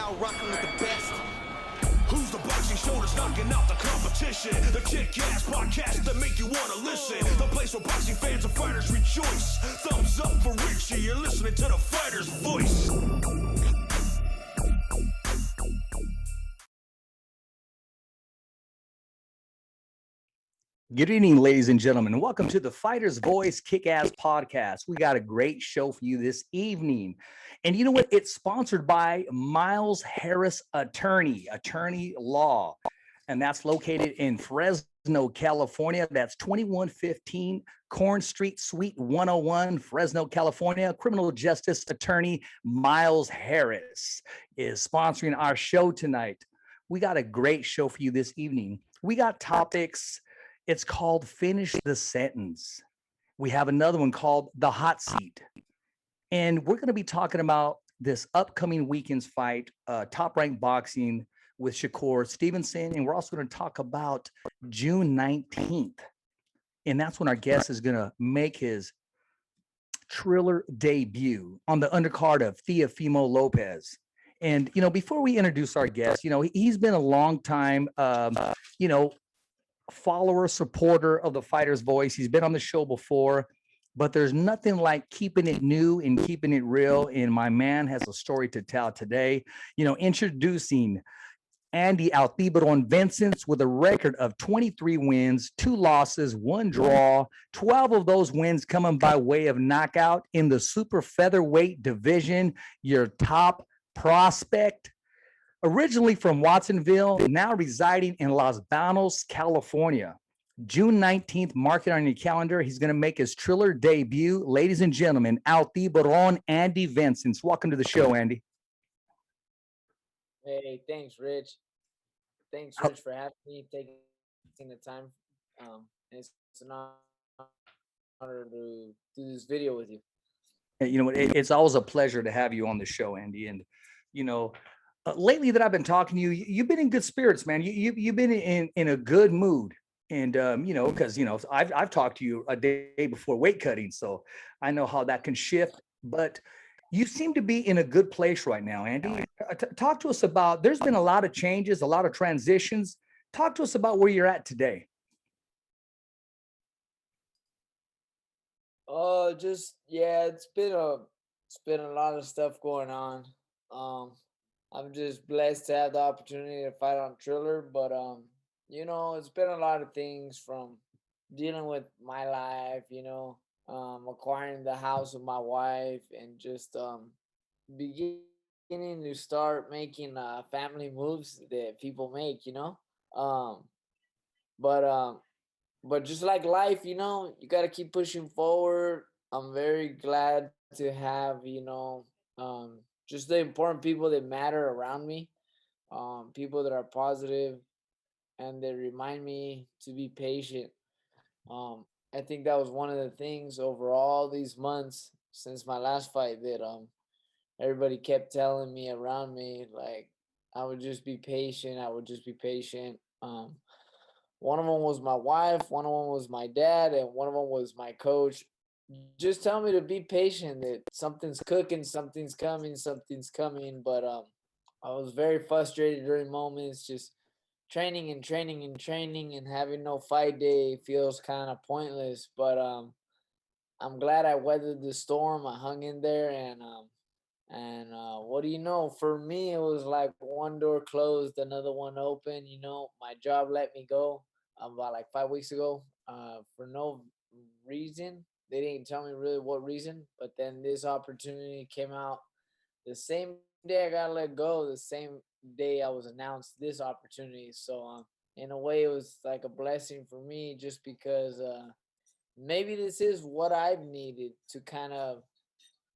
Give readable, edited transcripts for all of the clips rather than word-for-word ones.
now rocking with the best. Who's the boxing show that's knocking out the competition? The kick-ass podcast that make you want to listen. The place where boxing fans and fighters rejoice. Thumbs up for Richie, you're listening to the fighter's voice. Good evening, ladies and gentlemen. Welcome to the Fighter's Voice Kick-Ass Podcast. We got a great show for you this evening. And you know what? It's sponsored by Miles Harris Attorney Law. And that's located in Fresno, California. That's 2115 Corn Street, Suite 101, Fresno, California. Criminal justice attorney Miles Harris is sponsoring our show tonight. We got a great show for you this evening. We got topics. It's called Finish the Sentence. We have another one called The Hot Seat. And we're going to be talking about this upcoming weekend's fight, Top Rank Boxing with Shakur Stevenson. And we're also going to talk about June 19th. And that's when our guest is going to make his Triller debut on the undercard of Teofimo Lopez. And, you know, before we introduce our guest, you know, he's been a long time, follower, supporter of the Fighter's Voice. He's been on the show before, but there's nothing like keeping it new and keeping it real. And my man has a story to tell today. You know, introducing Andy Vences with a record of 23 wins, 2 losses, 1 draw, 12 of those wins coming by way of knockout in the super featherweight division. Your top prospect, originally from Watsonville, now residing in Los Banos, California. June 19th, mark it on your calendar. He's going to make his Triller debut. Ladies and gentlemen, Andy Vence's. Welcome to the show, Andy. Hey, thanks, Rich. Thanks, Rich, for having me, taking the time. It's an honor to do this video with you. You know, it's always a pleasure to have you on the show, Andy. And, you know, lately that I've been talking to you, you've been in good spirits, man. You've been in a good mood. And, you know, because, you know, I've talked to you a day before weight cutting, so I know how that can shift. But you seem to be in a good place right now, Andy. Talk to us about, there's been a lot of changes, a lot of transitions. Talk to us about where you're at today. It's been a lot of stuff going on. I'm just blessed to have the opportunity to fight on Triller, but you know, it's been a lot of things, from dealing with my life, you know, acquiring the house with my wife, and just beginning to start making family moves that people make, you know. But just like life, you know, you got to keep pushing forward. I'm very glad to have, you know, just the important people that matter around me, people that are positive and they remind me to be patient. I think that was one of the things over all these months since my last fight that everybody kept telling me around me, like, I would just be patient. I would just be patient. One of them was my wife, one of them was my dad, and one of them was my coach. Just tell me to be patient, that something's cooking, something's coming, something's coming. But I was very frustrated during moments, just training and training and training, and having no fight day feels kind of pointless. But I'm glad I weathered the storm. I hung in there, and what do you know? For me, it was like one door closed, another one open. You know, my job let me go about like 5 weeks ago for no reason. They didn't tell me really what reason, but then this opportunity came out the same day I got let go, the same day I was announced this opportunity. So in a way, it was like a blessing for me, just because maybe this is what I've needed to kind of,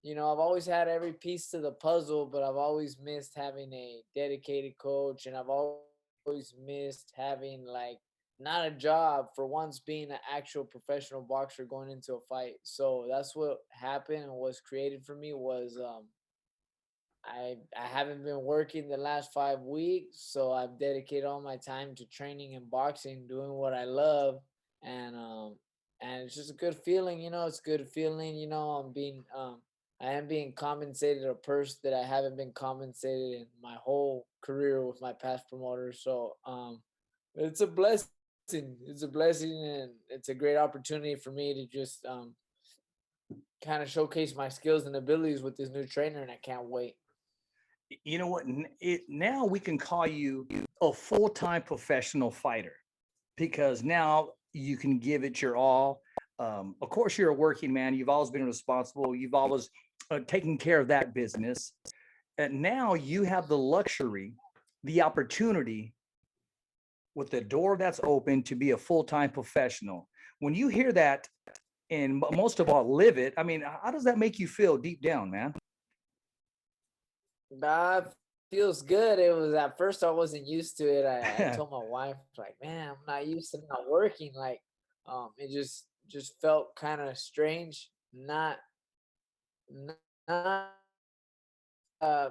you know, I've always had every piece to the puzzle, but I've always missed having a dedicated coach, and I've always missed having, like, not a job, for once being an actual professional boxer going into a fight. So that's what happened, and was created for me was I haven't been working the last 5 weeks, so I've dedicated all my time to training and boxing, doing what I love, and it's just a good feeling, you know. It's a good feeling, you know. I'm being I am being compensated a purse that I haven't been compensated in my whole career with my past promoter. So it's a blessing. It's a blessing, and it's a great opportunity for me to just kind of showcase my skills and abilities with this new trainer, and I can't wait. You know what? Now we can call you a full-time professional fighter because now you can give it your all. Of course, you're a working man. You've always been responsible. You've always taken care of that business. And now you have the luxury, the opportunity with the door that's open to be a full-time professional. When you hear that, and most of all, live it, I mean, how does that make you feel deep down, man? That feels good. It was at first I wasn't used to it. I told my wife like, man, I'm not used to not working. Like, it just felt kind of strange, not uh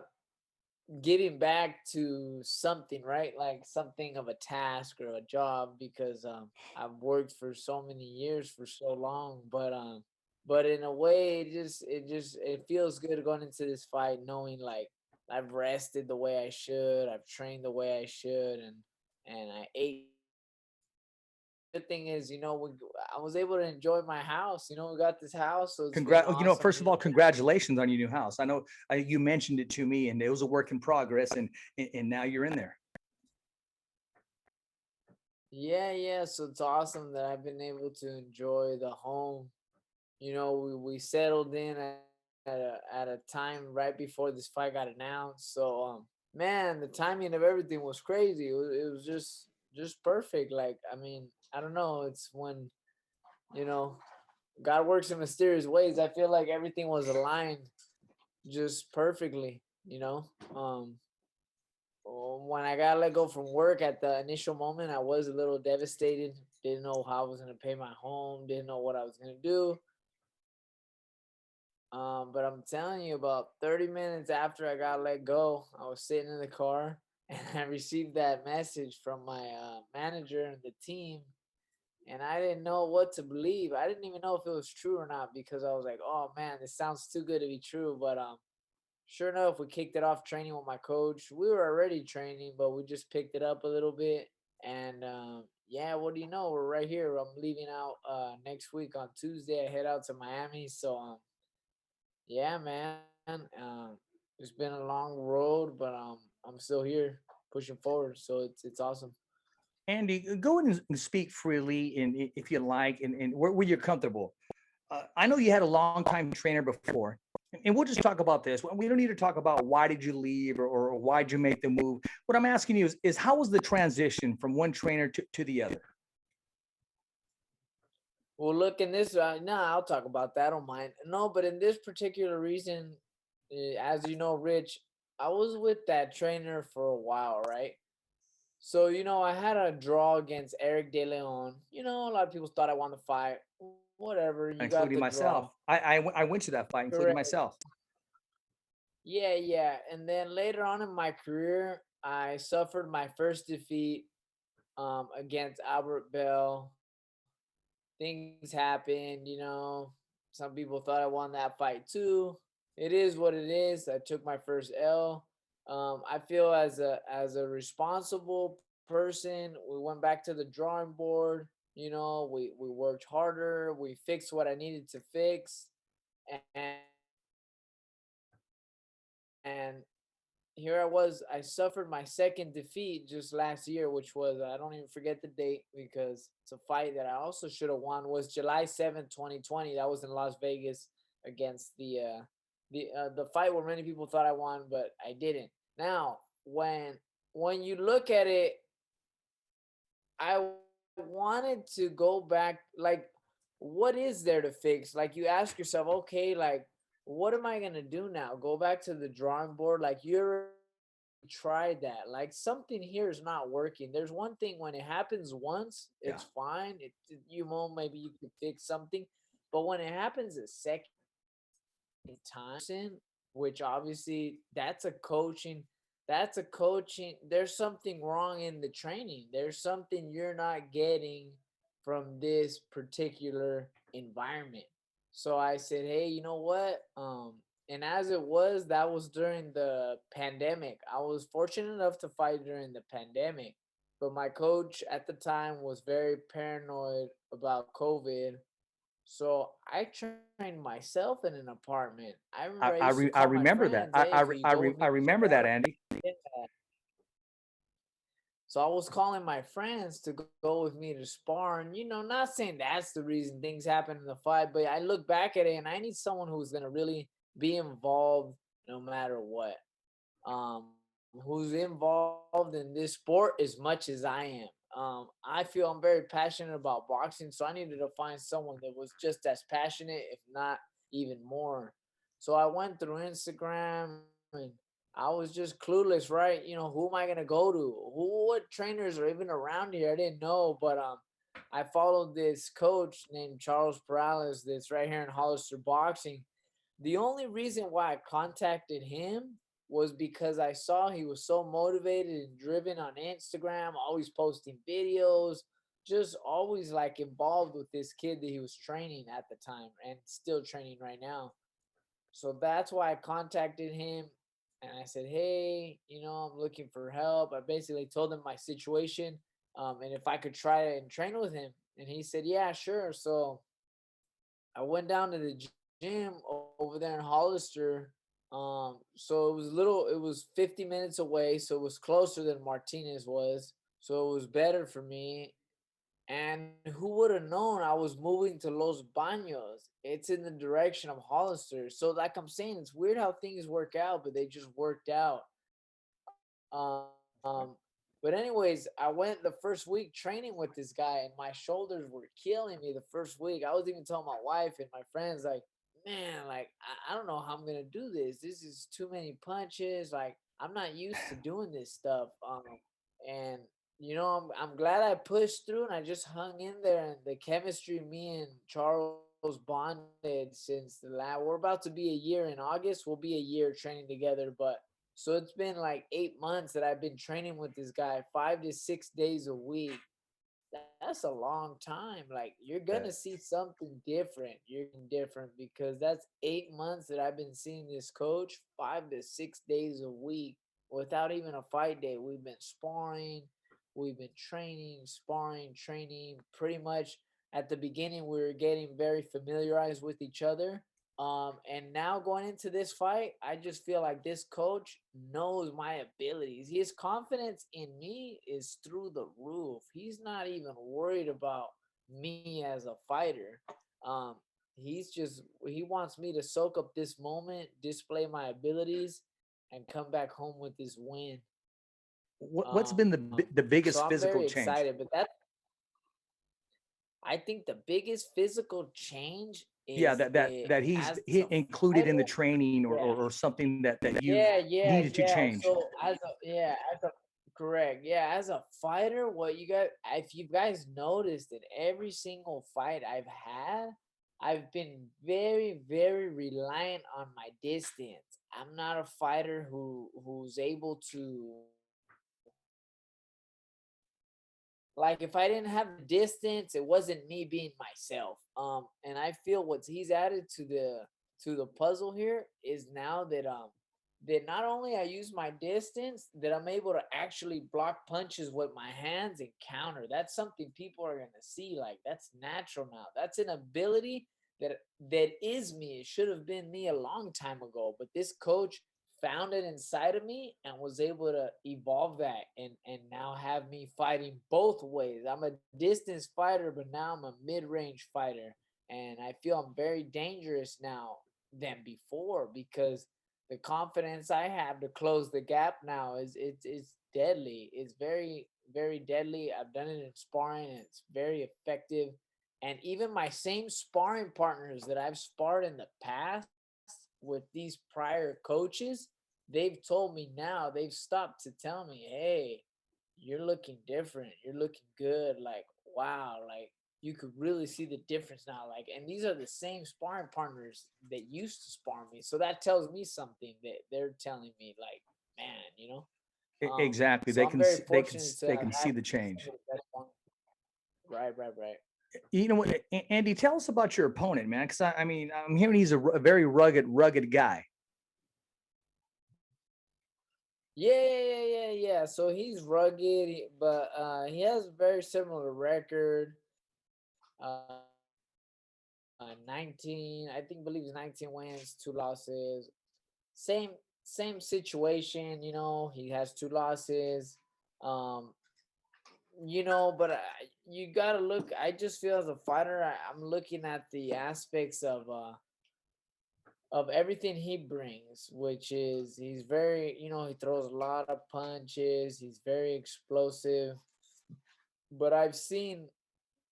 getting back to something, right? Like something of a task or a job because I've worked for so many years for so long, but in a way it feels good going into this fight knowing like I've rested the way I should, I've trained the way I should, and I ate. The thing is, I was able to enjoy my house. We got this house, so it's been awesome. First of all, congratulations on your new house. I know you mentioned it to me, and it was a work in progress, and now you're in there. Yeah, yeah. So it's awesome that I've been able to enjoy the home. We settled in at a time right before this fight got announced. So man, the timing of everything was crazy. It was just perfect. Like, I mean, I don't know. It's when you know God works in mysterious ways. I feel like everything was aligned just perfectly. When I got let go from work at the initial moment, I was a little devastated. Didn't know how I was gonna pay my home. Didn't know what I was gonna do. But I'm telling you, about 30 minutes after I got let go, I was sitting in the car and I received that message from my manager and the team, and I didn't know what to believe. I didn't even know if it was true or not because I was like, "Oh man, this sounds too good to be true." But sure enough, we kicked it off training with my coach. We were already training, but we just picked it up a little bit. And yeah, what do you know? We're right here. I'm leaving out next week on Tuesday. I head out to Miami. So yeah, man. It's been a long road, but I'm still here pushing forward. So it's awesome. Andy, go ahead and speak freely, and if you like, and where you're comfortable. I know you had a long time trainer before, and we'll just talk about this. We don't need to talk about why did you leave or why'd you make the move. What I'm asking you is how was the transition from one trainer to the other? Well, look in this. I'll talk about that. I don't mind. No, but in this particular reason, as you know, Rich, I was with that trainer for a while, right? So, I had a draw against Eric De Leon. A lot of people thought I won the fight. Whatever, you got Including the myself. draw. I went to that fight, including Correct. myself. Yeah, yeah. And then later on in my career, I suffered my first defeat against Albert Bell. Things happened. Some people thought I won that fight too. It is what it is. I took my first L. I feel as a responsible person, we went back to the drawing board. We worked harder. We fixed what I needed to fix, and here I was. I suffered my second defeat just last year, which was, I don't even forget the date because it's a fight that I also should have won. Was July 7th, 2020. That was in Las Vegas against the fight where many people thought I won, but I didn't. Now, when you look at it, I wanted to go back. Like, what is there to fix? Like, you ask yourself, okay, like, what am I gonna do now? Go back to the drawing board? Like, you already tried that. Like, something here is not working. There's one thing, when it happens once, Yeah. it's fine. You know, maybe you could fix something, but when it happens a second time, which obviously that's a coaching. There's something wrong in the training. There's something you're not getting from this particular environment. So I said, hey, you know what? and as it was, that was during the pandemic. I was fortunate enough to fight during the pandemic, but my coach at the time was very paranoid about COVID. So I trained myself in an apartment. I remember I used to call I my remember friends, that. "Hey, can you go with me I to remember spar?" that, Andy. Yeah. So I was calling my friends to go with me to spar, and not saying that's the reason things happen in the fight, but I look back at it and I need someone who's gonna really be involved no matter what. Who's involved in this sport as much as I am. I feel I'm very passionate about boxing, so I needed to find someone that was just as passionate, if not even more. So I went through Instagram and I was just clueless, right? Who am I gonna go to? What trainers are even around here? I didn't know, but I followed this coach named Charles Perales that's right here in Hollister Boxing. The only reason why I contacted him was because I saw he was so motivated and driven on Instagram, always posting videos, just always like involved with this kid that he was training at the time and still training right now. So that's why I contacted him and I said, "Hey, I'm looking for help." I basically told him my situation, and if I could try and train with him. And he said, "Yeah, sure." So I went down to the gym over there in Hollister. So it was 50 minutes away, so it was closer than Martinez was. So it was better for me. And who would have known I was moving to Los Baños? It's in the direction of Hollister. So like I'm saying, it's weird how things work out, but they just worked out. But anyways, I went the first week training with this guy, and my shoulders were killing me the first week. I was even telling my wife and my friends, like, man, like I don't know how I'm gonna do this. This is too many punches. Like I'm not used to doing this stuff. And I'm glad I pushed through and I just hung in there. And the chemistry me and Charles bonded since we're about to be a year in August. We'll be a year training together, but so it's been like 8 months that I've been training with this guy 5 to 6 days a week. That's a long time. Like you're gonna Yeah. see something different. You're different because that's 8 months that I've been seeing this coach 5 to 6 days a week without even a fight day. We've been sparring, we've been training, sparring, training. Pretty much at the beginning, we were getting very familiarized with each other. And now going into this fight, I just feel like this coach knows my abilities. His confidence in me is through the roof. He's not even worried about me as a fighter. Um, he wants me to soak up this moment, display my abilities, and come back home with this win. What's been the So I'm biggest very physical excited. change? But I think the biggest physical change Yeah, is that that he's as a he included in fighter, the training, yeah, or something that you've yeah, needed to yeah. change. So as a correct, yeah, as a fighter, what you got? If you guys noticed in every single fight I've had, I've been very, very reliant on my distance. I'm not a fighter who's able to, like, if I didn't have the distance, it wasn't me being myself. And I feel what he's added to the puzzle here is now that not only I use my distance, that I'm able to actually block punches with my hands and counter. That's something people are gonna see. Like that's natural now. That's an ability that is me. It should have been me a long time ago. But this coach found it inside of me and was able to evolve that and now have me fighting both ways. I'm a distance fighter, but now I'm a mid-range fighter. And I feel I'm very dangerous now than before because the confidence I have to close the gap now it's deadly. It's very, very deadly. I've done it in sparring and it's very effective. And even my same sparring partners that I've sparred in the past with these prior coaches, they've told me now, they've stopped to tell me, "Hey, you're looking different. You're looking good. Like, wow, like you could really see the difference now." Like, and these are the same sparring partners that used to spar me. So that tells me something that they're telling me, like, man, Exactly. So I'm very fortunate to They have can had see the change. some of the best one. Right, right, right. You know what, Andy, tell us about your opponent, man. Because I mean, I'm hearing he's a very rugged guy. Yeah. So he's rugged, but he has a very similar record. 19, I think, believes 19 wins, 2 losses. Same same situation, he has 2 losses. Um, but you gotta look. I just feel as a fighter, I'm looking at the aspects of everything he brings, which is he's very, he throws a lot of punches. He's very explosive, but I've seen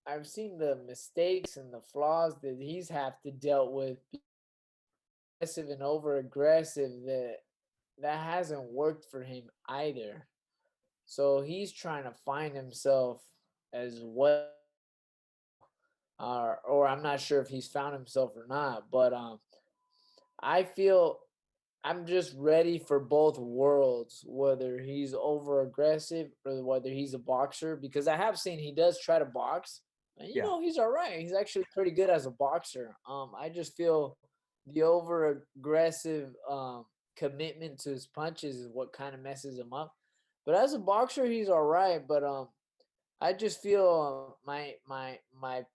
the mistakes and the flaws that he's have to dealt with, aggressive and over aggressive, that hasn't worked for him either. So he's trying to find himself as well, or I'm not sure if he's found himself or not. But I feel I'm just ready for both worlds, whether he's over aggressive or whether he's a boxer, because I have seen he does try to box, and Yeah. he's all right. He's actually pretty good as a boxer. I just feel the over aggressive commitment to his punches is what kind of messes him up. But as a boxer, he's all right. But I just feel my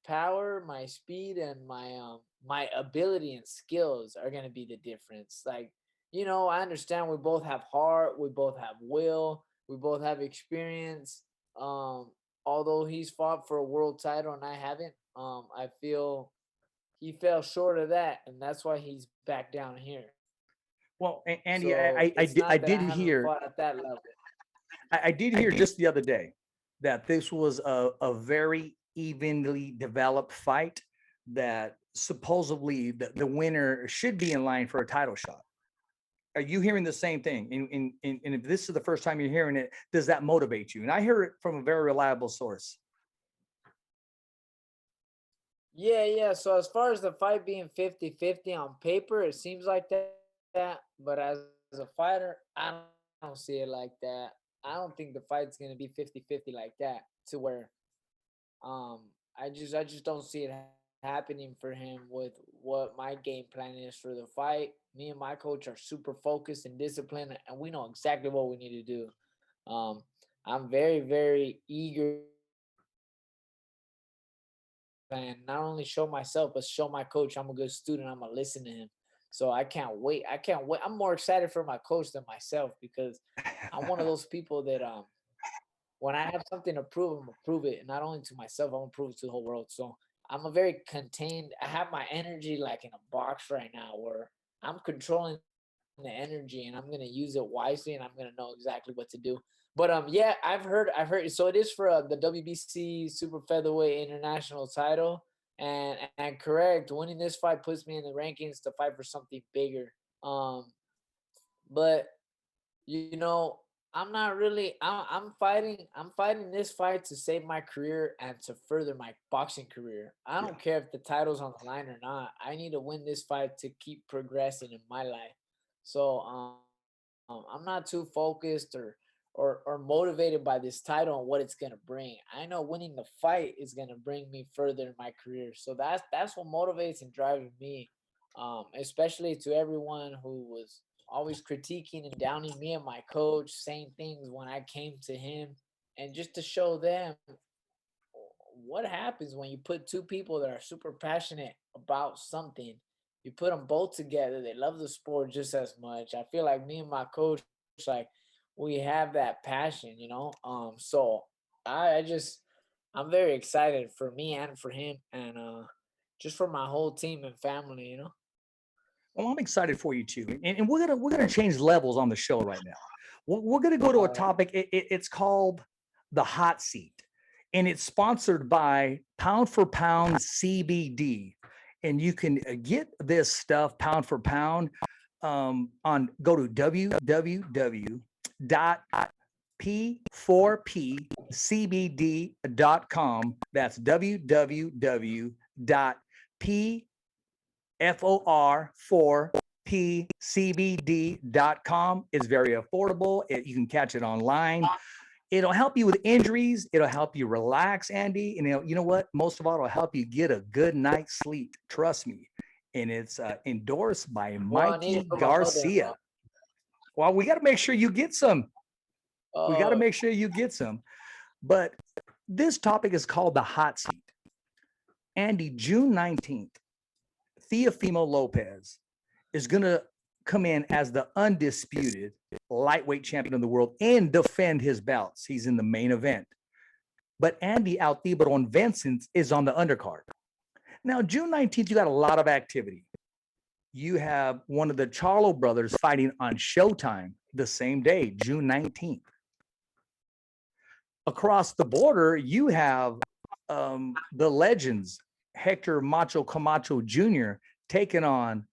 power, my speed, and my ability and skills are gonna be the difference. Like, I understand we both have heart, we both have will, we both have experience. Um, Although he's fought for a world title and I haven't, I feel he fell short of that, and that's why he's back down here. Well, Andy, So it's I not that did I haven't hear, fought at that level. I did hear just the other day that this was a very evenly developed fight, that supposedly the winner should be in line for a title shot. Are you hearing the same thing? And if this is the first time you're hearing it, does that motivate you? And I hear it from a very reliable source. Yeah. So as far as the fight being 50-50 on paper, it seems like that. But as a fighter, I don't see it like that. I don't think the fight's gonna be 50-50 like that. To where I just don't see it happening for him with what my game plan is for the fight. Me and my coach are super focused and disciplined, and we know exactly what we need to do. Um, I'm very, very eager and not only show myself but show my coach I'm a good student. I'm gonna listen to him. So I can't wait. I can't wait. I'm more excited for my coach than myself, because I'm one of those people that when I have something to prove, I'm gonna prove it, and not only to myself, I'm gonna prove it to the whole world. So I'm a very contained. I have my energy like in a box right now, where I'm controlling the energy, and I'm gonna use it wisely, and I'm gonna know exactly what to do. But yeah, I've heard. So it is for the WBC Super Featherweight International title, and correct, winning this fight puts me in the rankings to fight for something bigger. Um, but you know, I'm not really. I'm fighting. I'm fighting this fight to save my career and to further my boxing career. I Yeah. don't care if the title's on the line or not. I need to win this fight to keep progressing in my life. So I'm not too focused or motivated by this title and what it's gonna bring. I know winning the fight is gonna bring me further in my career. So that's what motivates and drives me. Especially to everyone who was always critiquing and downing me and my coach, saying things when I came to him, and just to show them what happens when you put two people that are super passionate about something. You put them both together. They love the sport just as much. I feel like me and my coach, like, we have that passion. So I just I'm very excited for me and for him, and just for my whole team and family. Well, I'm excited for you too, and we're gonna change levels on the show right now. We're gonna go to a All right. topic. It's called the hot seat, and it's sponsored by Pound for Pound CBD, and you can get this stuff pound for pound on go to www.p4pcbd.com. That's www.p FOR4PCBD.com. It's very affordable. You can catch it online. It'll help you with injuries. It'll help you relax, Andy. And you know what? Most of all, it'll help you get a good night's sleep. Trust me. And it's endorsed by Well, I need it Mikey for my mother-in-law. Garcia. Well, we got to make sure you get some. We got to Oh, make sure you get some. But this topic is called the hot seat. Andy, June 19th, Teofimo Lopez is going to come in as the undisputed lightweight champion of the world and defend his belts. He's in the main event. But Andy Altiberon Vence's is on the undercard. Now, June 19th, you got a lot of activity. You have one of the Charlo brothers fighting on Showtime the same day, June 19th. Across the border, you have the legends, Hector Macho Camacho Jr., taking on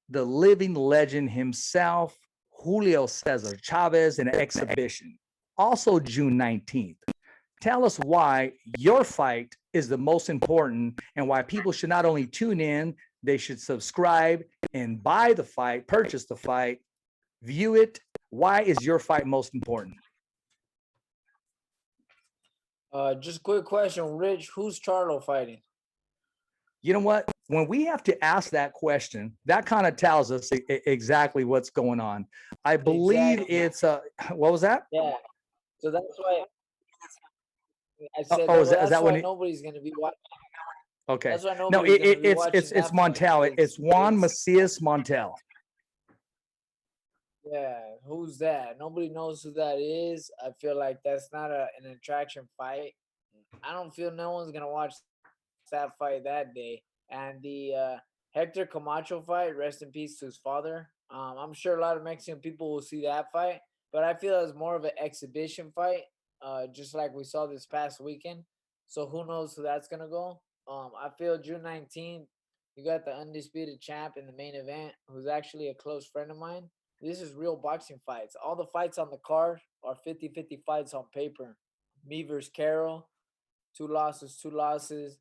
the living legend himself, Julio Cesar Chavez, in an exhibition. Also, June 19th. Tell us why your fight is the most important and why people should not only tune in, they should subscribe and buy the fight, purchase the fight, view it. Why is your fight most important? just quick question, Rich. Who's Charlo fighting? You know what? When we have to ask that question, that kind of tells us exactly what's going on. I believe Exactly. it's what was that? Yeah. So that's why I Oh, said oh, is that's that why when? nobody's gonna be watching. Okay. That's why No, nobody's gonna be watching it's that fight Montel. It's because Juan it's Macias Montel. yeah. Who's that? Nobody knows who that is. I feel like that's not an attraction fight. I don't feel no one's gonna watch that fight that day. And the Hector Camacho fight, rest in peace to his father. I'm sure a lot of Mexican people will see that fight, but I feel it's more of an exhibition fight, just like we saw this past weekend. So who knows who that's gonna go? I feel June 19th, you got the undisputed champ in the main event, who's actually a close friend of mine. This is real boxing fights. All the fights on the card are 50-50 fights on paper. Me versus Carol, two losses, two losses.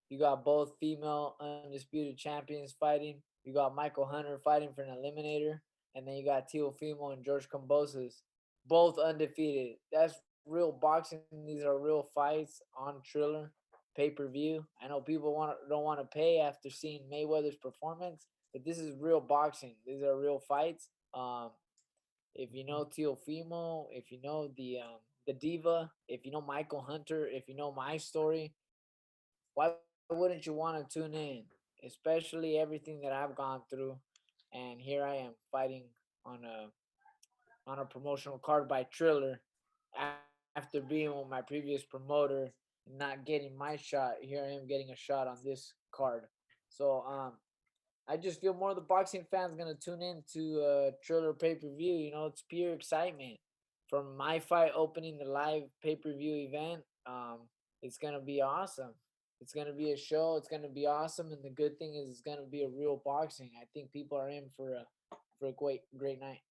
You got both female undisputed champions fighting. You got Michael Hunter fighting for an eliminator. And then you got Teofimo and George Kambosos, both undefeated. That's real boxing. These are real fights on Triller pay-per-view. I know people don't want to pay after seeing Mayweather's performance, but this is real boxing. These are real fights. If you know Teofimo, if you know the diva, if you know Michael Hunter, if you know my story, why wouldn't you want to tune in? Especially everything that I've gone through, and here I am fighting on a promotional card by Triller after being with my previous promoter and not getting my shot. Here I am getting a shot on this card. So I just feel more of the boxing fans gonna tune in to Triller pay per view. You know, it's pure excitement from my fight opening the live pay per view event. It's gonna be awesome. It's gonna be a show. It's gonna be awesome, and the good thing is it's gonna be a real boxing. I think people are in for a great night.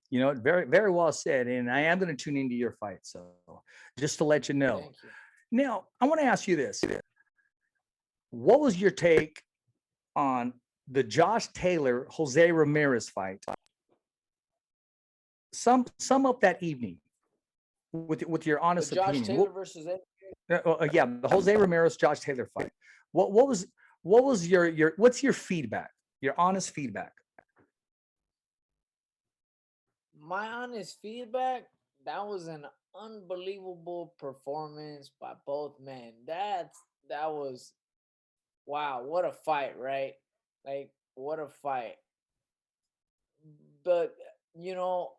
You know, very, very well said. And I am going to tune into your fight. So just to let you know. Thank you. Now, I want to ask you this. What was your take on the Josh Taylor Jose Ramirez fight? Sum up that evening with your The honest Josh opinion. Taylor versus it. Yeah, the Jose Ramirez Josh Taylor fight. What was your what's your feedback? Your honest feedback. My honest feedback, that was an unbelievable performance by both men. That was wow, what a fight, right? Like what a fight. But you know,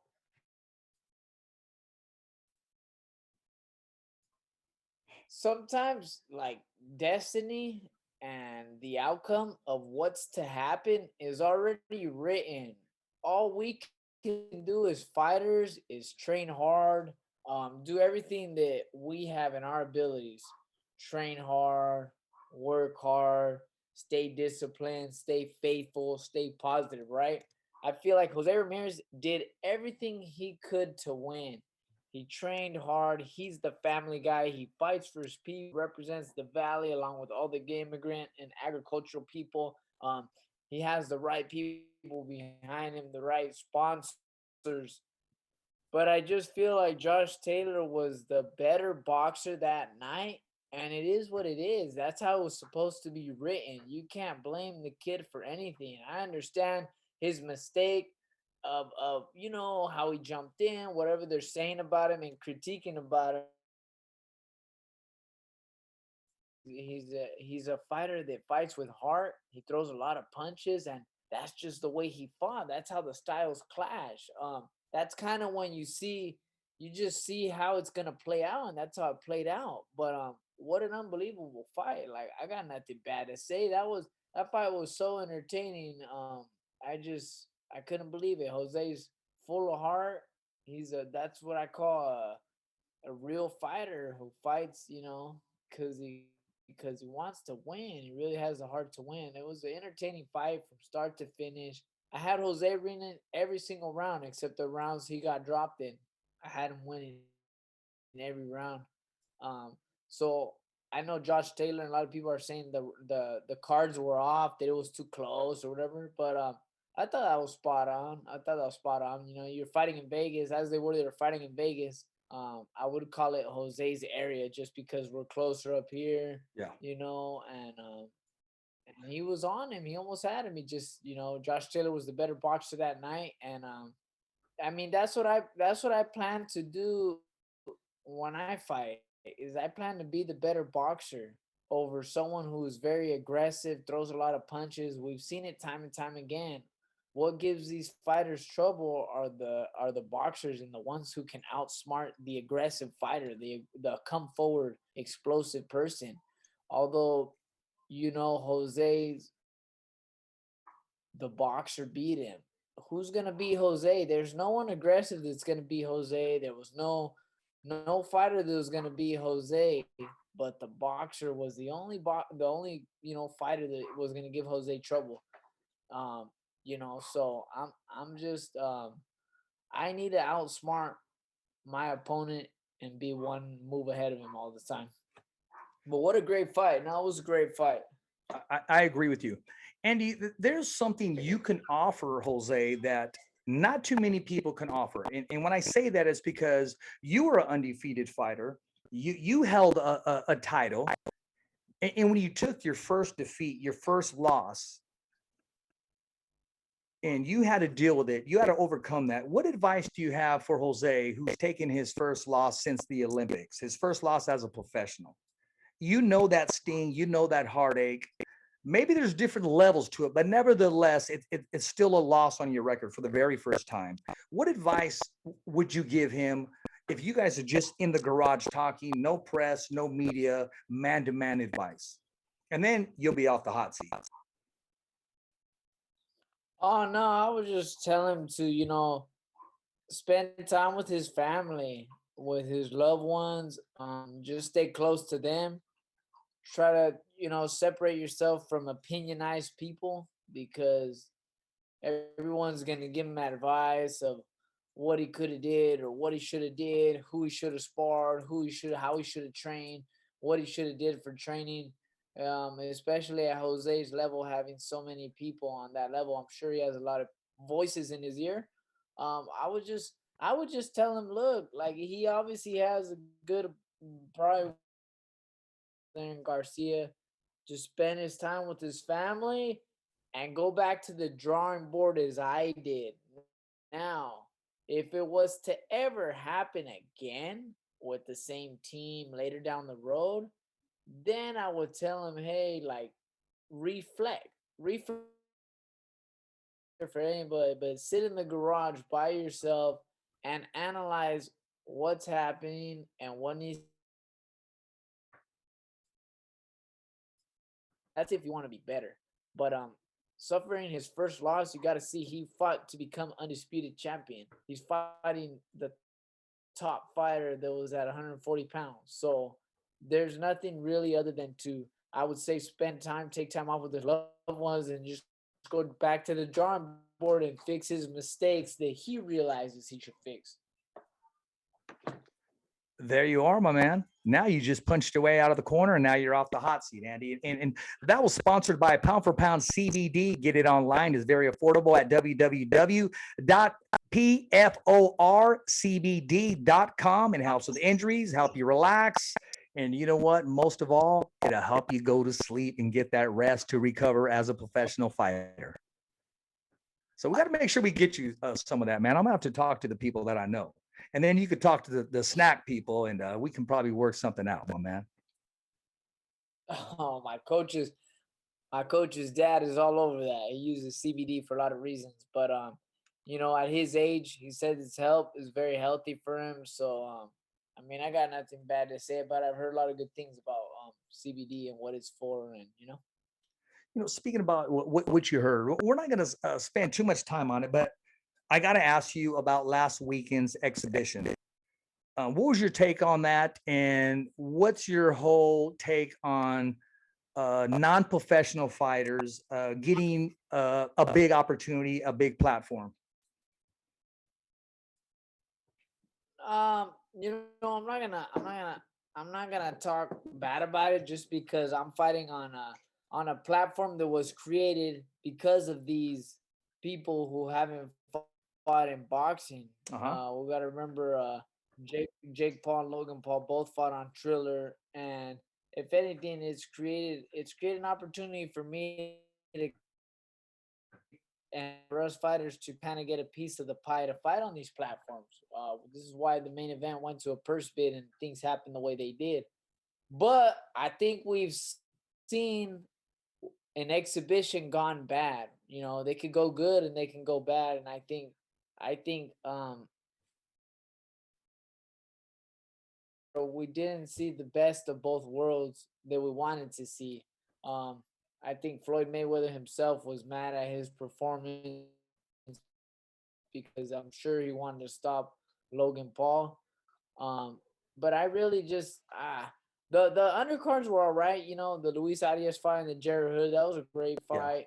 sometimes like destiny and the outcome of what's to happen is already written. All we can do as fighters is train hard, do everything that we have in our abilities. Train hard, work hard, stay disciplined, stay faithful, stay positive, right? I feel like Jose Ramirez did everything he could to win. He trained hard. He's the family guy. He fights for his people, represents the valley along with all the immigrant and agricultural people. He has the right people behind him, the right sponsors. But I just feel like Josh Taylor was the better boxer that night. And it is what it is. That's how it was supposed to be written. You can't blame the kid for anything. I understand his mistake. of how he jumped in, whatever they're saying about him and critiquing about him. He's a fighter that fights with heart. He throws a lot of punches, and that's just the way he fought. That's how the styles clash. That's kind of when you just see how it's gonna play out, and that's how it played out. But what an unbelievable fight! Like, I got nothing bad to say. That fight was so entertaining. I couldn't believe it. Jose's full of heart. That's what I call a real fighter who fights, because he wants to win. He really has a heart to win. It was an entertaining fight from start to finish. I had Jose winning every single round except the rounds he got dropped in. I had him winning every round. So I know Josh Taylor and a lot of people are saying the cards were off, that it was too close or whatever. But I thought that was spot on. I thought that was spot on. You're fighting in Vegas as they were fighting in Vegas. I would call it Jose's area just because we're closer up here, Yeah. and he was on him. He almost had him. He just, Josh Taylor was the better boxer that night, and I mean, that's what I plan to do when I fight. Is I plan to be the better boxer over someone who is very aggressive, throws a lot of punches. We've seen it time and time again. What gives these fighters trouble are the boxers and the ones who can outsmart the aggressive fighter, the come forward explosive person. Although Jose's the boxer beat him. Who's gonna beat Jose? There's no one aggressive that's gonna beat Jose. There was no fighter that was gonna beat Jose, but the boxer was the only fighter that was gonna give Jose trouble. So I'm just I need to outsmart my opponent and be one move ahead of him all the time. But what a great fight! No, it was a great fight. I agree with you. Andy, there's something you can offer Jose that not too many people can offer. And when I say that, it's because you were an undefeated fighter. You held a title. And when you took your first defeat, your first loss, and you had to deal with it, you had to overcome that. What advice do you have for Jose, who's taken his first loss since the Olympics, his first loss as a professional? You know that sting, you know that heartache. Maybe there's different levels to it, but nevertheless, it's still a loss on your record for the very first time. What advice would you give him if you guys are just in the garage talking, no press, no media, man-to-man advice? And then you'll be off the hot seat. Oh no, I would just tell him to, spend time with his family, with his loved ones. Just stay close to them. Try to, separate yourself from opinionized people, because everyone's gonna give him advice of what he could have did or what he should have did, who he should have sparred, how he should have trained, what he should have did for training. Especially at Jose's level, having so many people on that level, I'm sure he has a lot of voices in his ear. I would just tell him, look, like, he obviously has a good, probably in Garcia, just spend his time with his family and go back to the drawing board as I did. Now, if it was to ever happen again with the same team later down the road, then I would tell him, hey, like, reflect for anybody, but sit in the garage by yourself and analyze what's happening and what needs. That's if you want to be better. But suffering his first loss, you got to see he fought to become undisputed champion. He's fighting the top fighter that was at 140 pounds. So there's nothing really other than to, I would say, spend time, take time off with his loved ones, and just go back to the drawing board and fix his mistakes that he realizes he should fix. There you are, my man. Now you just punched away out of the corner, and now you're off the hot seat, Andy. And that was sponsored by Pound for Pound CBD. Get it online. It's very affordable at www.pforcbd.com. It helps with injuries, help you relax. And you know what? Most of all, it'll help you go to sleep and get that rest to recover as a professional fighter. So we got to make sure we get you some of that, man. I'm gonna have to talk to the people that I know, and then you could talk to the snack people, and we can probably work something out, my man. Oh, my coach's dad is all over that. He uses CBD for a lot of reasons, but at his age, he says it's help is very healthy for him. So I mean, I got nothing bad to say about it. I've heard a lot of good things about CBD and what it's for, and Speaking about what you heard, we're not going to spend too much time on it, but I got to ask you about last weekend's exhibition. What was your take on that? And what's your whole take on non-professional fighters getting a big opportunity, a big platform? I'm not gonna talk bad about it just because I'm fighting on a platform that was created because of these people who haven't fought in boxing. Uh-huh. We gotta remember Jake Paul and Logan Paul both fought on Triller, and if anything, it's created an opportunity for me to and for us fighters to kind of get a piece of the pie to fight on these platforms. This is why the main event went to a purse bid and things happened the way they did. But I think we've seen an exhibition gone bad. They could go good and they can go bad, and I think we didn't see the best of both worlds that we wanted to see. Um, I think Floyd Mayweather himself was mad at his performance because I'm sure he wanted to stop Logan Paul. But I really just the undercards were all right. The Luis Arias fight and the Jerry Hood, that was a great Yeah. fight.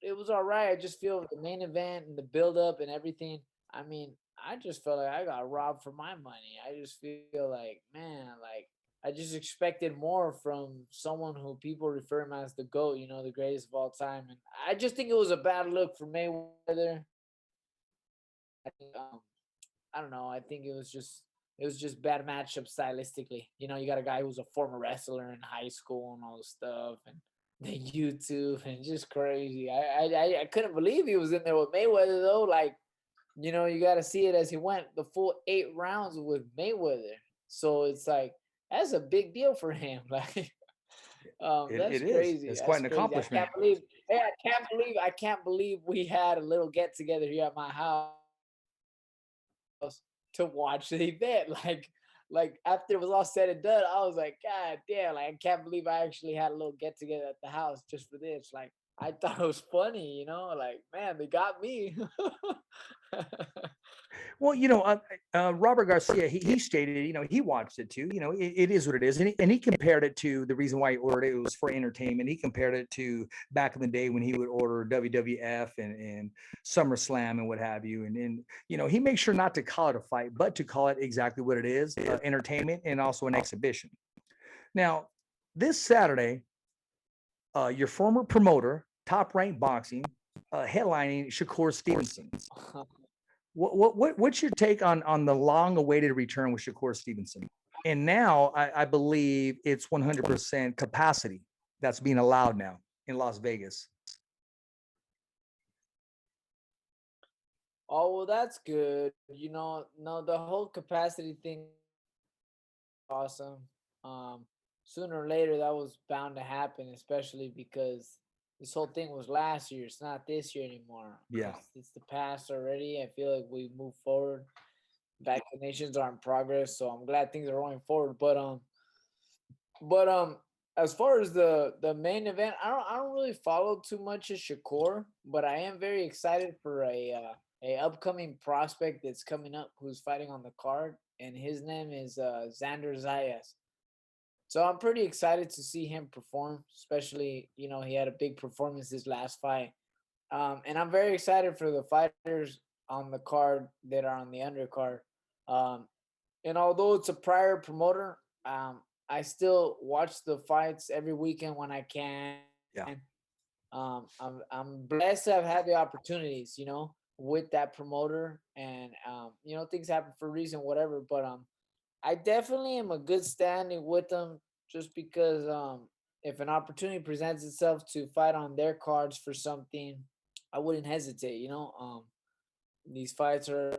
It was all right. I just feel the main event and the build up and everything. I mean, I just felt like I got robbed for my money. I just feel like, man, like I just expected more from someone who people refer him as the GOAT, the greatest of all time. And I just think it was a bad look for Mayweather. I don't know. I think it was just bad matchup stylistically. You got a guy who's a former wrestler in high school and all this stuff, and the YouTube and just crazy. I couldn't believe he was in there with Mayweather though. Like, you got to see it as he went the full 8 rounds with Mayweather. So it's like that's a big deal for him. Like, It that's is. crazy. It's quite That's an crazy. I accomplishment. can't believe. Hey, I can't believe we had a little get together here at my house to watch the event. Like after it was all said and done, I was like, God damn! Like I can't believe I actually had a little get together at the house just for this. Like I thought it was funny. Like man, they got me. Well, Robert Garcia, he stated, he watched it too. It is what it is, and he compared it to the reason why he ordered it. It was for entertainment. He compared it to back in the day when he would order WWF and SummerSlam and what have you. And he makes sure not to call it a fight, but to call it exactly what it is: entertainment and also an exhibition. Now, this Saturday, your former promoter, Top Rank Boxing, headlining Shakur Stevenson. What's your take on the long-awaited return with Shakur Stevenson? And now I believe it's 100% capacity that's being allowed now in Las Vegas. Oh well, that's good. No, the whole capacity thing awesome. Um, Sooner or later, that was bound to happen, especially because this whole thing was last year. It's not this year anymore. Yeah. It's the past already. I feel like we move forward. Vaccinations are in progress, so I'm glad things are going forward. But as far as the main event, I don't really follow too much of Shakur, but I am very excited for a upcoming prospect that's coming up who's fighting on the card, and his name is Xander Zayas. So I'm pretty excited to see him perform, especially he had a big performance this last fight, and I'm very excited for the fighters on the card that are on the undercard. Um, and although it's a prior promoter, I still watch the fights every weekend when I can. Yeah. I'm blessed to have had the opportunities, with that promoter, and things happen for a reason, whatever. But I definitely am a good standing with them, just because if an opportunity presents itself to fight on their cards for something, I wouldn't hesitate. These fights are,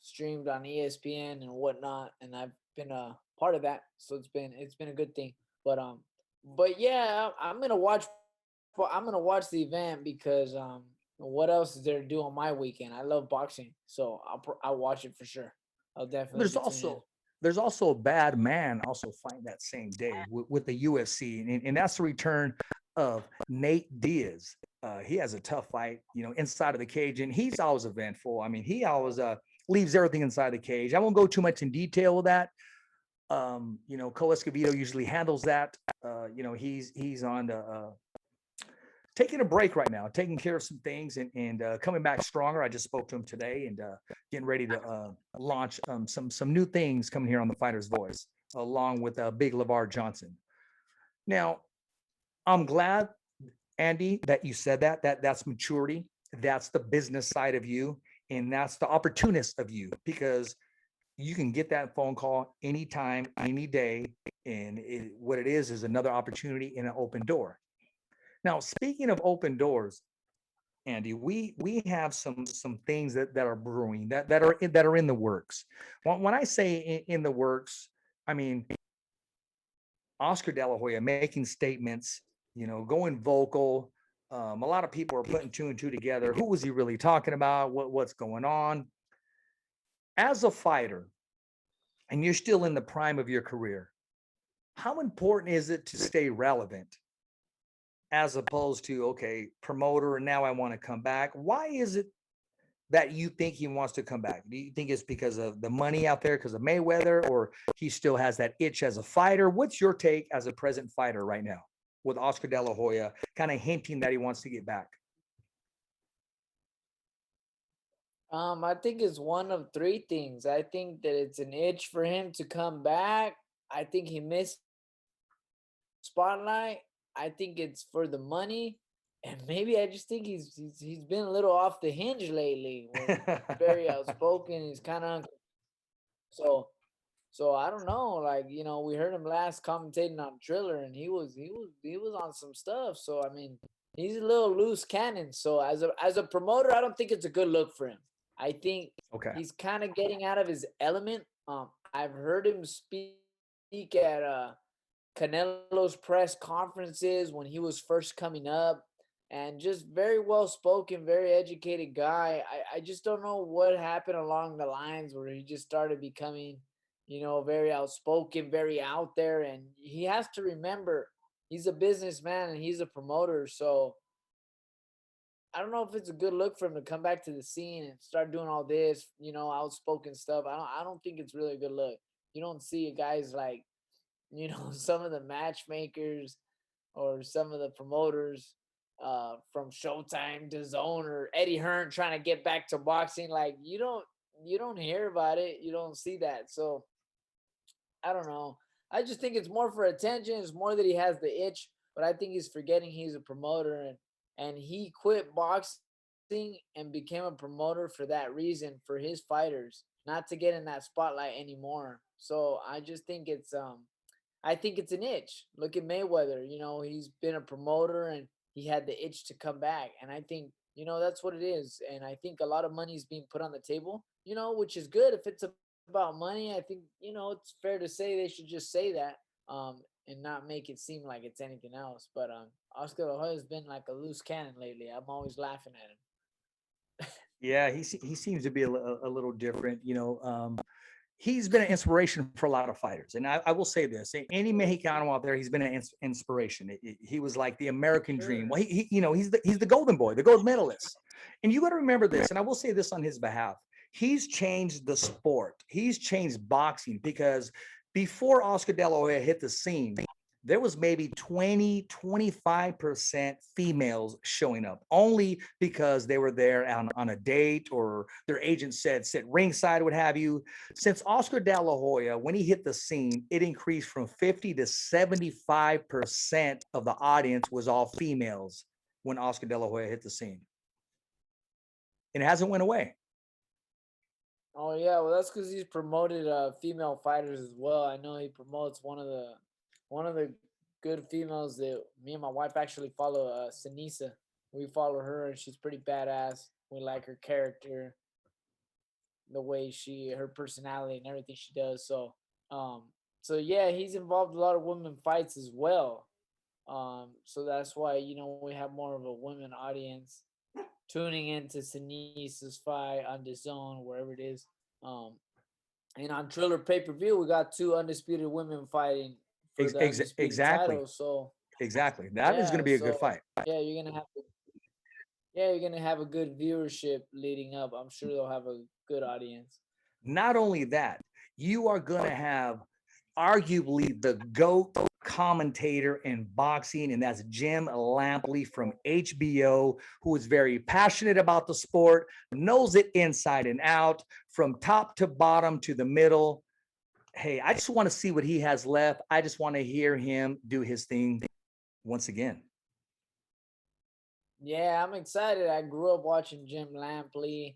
streamed on ESPN and whatnot, and I've been a part of that, so it's been a good thing. But yeah, I'm gonna watch the event because what else is there to do on my weekend? I love boxing, so I'll watch it for sure. I'll definitely There's be tuning in. also there's also a bad man also fighting that same day with the UFC, and that's the return of Nate Diaz. He has a tough fight, inside of the cage, and he's always eventful. I mean, he always leaves everything inside the cage. I won't go too much in detail with that. Cole Escovedo usually handles that. He's on the taking a break right now, taking care of some things, and coming back stronger. I just spoke to him today, and getting ready to launch some new things coming here on the Fighter's Voice, along with Big LeVar Johnson. Now, I'm glad, Andy, that you said that's maturity. That's the business side of you, and that's the opportunist of you, because you can get that phone call anytime, any day, and what it is another opportunity in an open door. Now, speaking of open doors, Andy, we have some things that are brewing, that are in the works. When I say in the works, I mean Oscar De La Hoya making statements, going vocal. A lot of people are putting two and two together. Who was he really talking about? What's going on? As a fighter, and you're still in the prime of your career, how important is it to stay relevant, as opposed to, okay, promoter, and now I want to come back? Why is it that you think he wants to come back? Do you think it's because of the money out there, because of Mayweather, or he still has that itch as a fighter? What's your take as a present fighter right now with Oscar De La Hoya kind of hinting that he wants to get back? I think it's one of three things. I think that it's an itch for him to come back. I think he missed spotlight. I think it's for the money, and maybe I just think he's been a little off the hinge lately. Where he's very outspoken. He's kind of so so I don't know. Like, we heard him last commentating on Triller, and he was on some stuff. So I mean, he's a little loose cannon. So as a promoter, I don't think it's a good look for him. I think Okay. he's kind of getting out of his element. I've heard him speak at Canelo's press conferences when he was first coming up, and just very well spoken, very educated guy. I just don't know what happened along the lines where he just started becoming, very outspoken, very out there. And he has to remember he's a businessman and he's a promoter. So I don't know if it's a good look for him to come back to the scene and start doing all this, outspoken stuff. I don't think it's really a good look. You don't see guys like, some of the matchmakers or some of the promoters from Showtime to Zone or Eddie Hearn trying to get back to boxing. Like, you don't hear about it. You don't see that. So I don't know. I just think it's more for attention. It's more that he has the itch, but I think he's forgetting he's a promoter, and he quit boxing and became a promoter for that reason, for his fighters, not to get in that spotlight anymore. So I think it's an itch. Look at Mayweather. He's been a promoter and he had the itch to come back. And I think, that's what it is. And I think a lot of money is being put on the table, which is good. If it's about money, I think, it's fair to say they should just say that, and not make it seem like it's anything else. But Oscar De La Hoya has been like a loose cannon lately. I'm always laughing at him. Yeah, he seems to be a little different. He's been an inspiration for a lot of fighters. And I will say this: any Mexicano out there, he's been an inspiration. He was like the American dream. Sure. Well, he's the golden boy, the gold medalist. And you got to remember this, and I will say this on his behalf: he's changed the sport. He's changed boxing, because before Oscar De La Hoya hit the scene, there was maybe 20-25% females showing up, only because they were there on a date, or their agent said sit ringside, what have you. Since Oscar De La Hoya, when he hit the scene, it increased from 50 to 75% of the audience was all females when Oscar De La Hoya hit the scene. And it hasn't went away. Oh yeah, well that's because he's promoted female fighters as well. I know he promotes one of the good females that me and my wife actually follow, Sinisa. We follow her, and she's pretty badass. We like her character, the way her personality and everything she does. Um, so yeah, he's involved in a lot of women fights as well. So that's why we have more of a women audience tuning into Sinisa's fight on the zone, wherever it is. Um, and on Triller pay-per-view, we got two undisputed women fighting for the undisputed Exactly. title. So Exactly. That is going to yeah, be a good so fight. yeah, you're gonna have a good viewership leading up. I'm sure they'll have a good audience. Not only that, you are going to have arguably the GOAT commentator in boxing, and that's Jim Lampley from HBO, who is very passionate about the sport, knows it inside and out, from top to bottom to the middle. Hey, I just want to see what he has left. I just want to hear him do his thing once again. Yeah, I'm excited. I grew up watching Jim Lampley.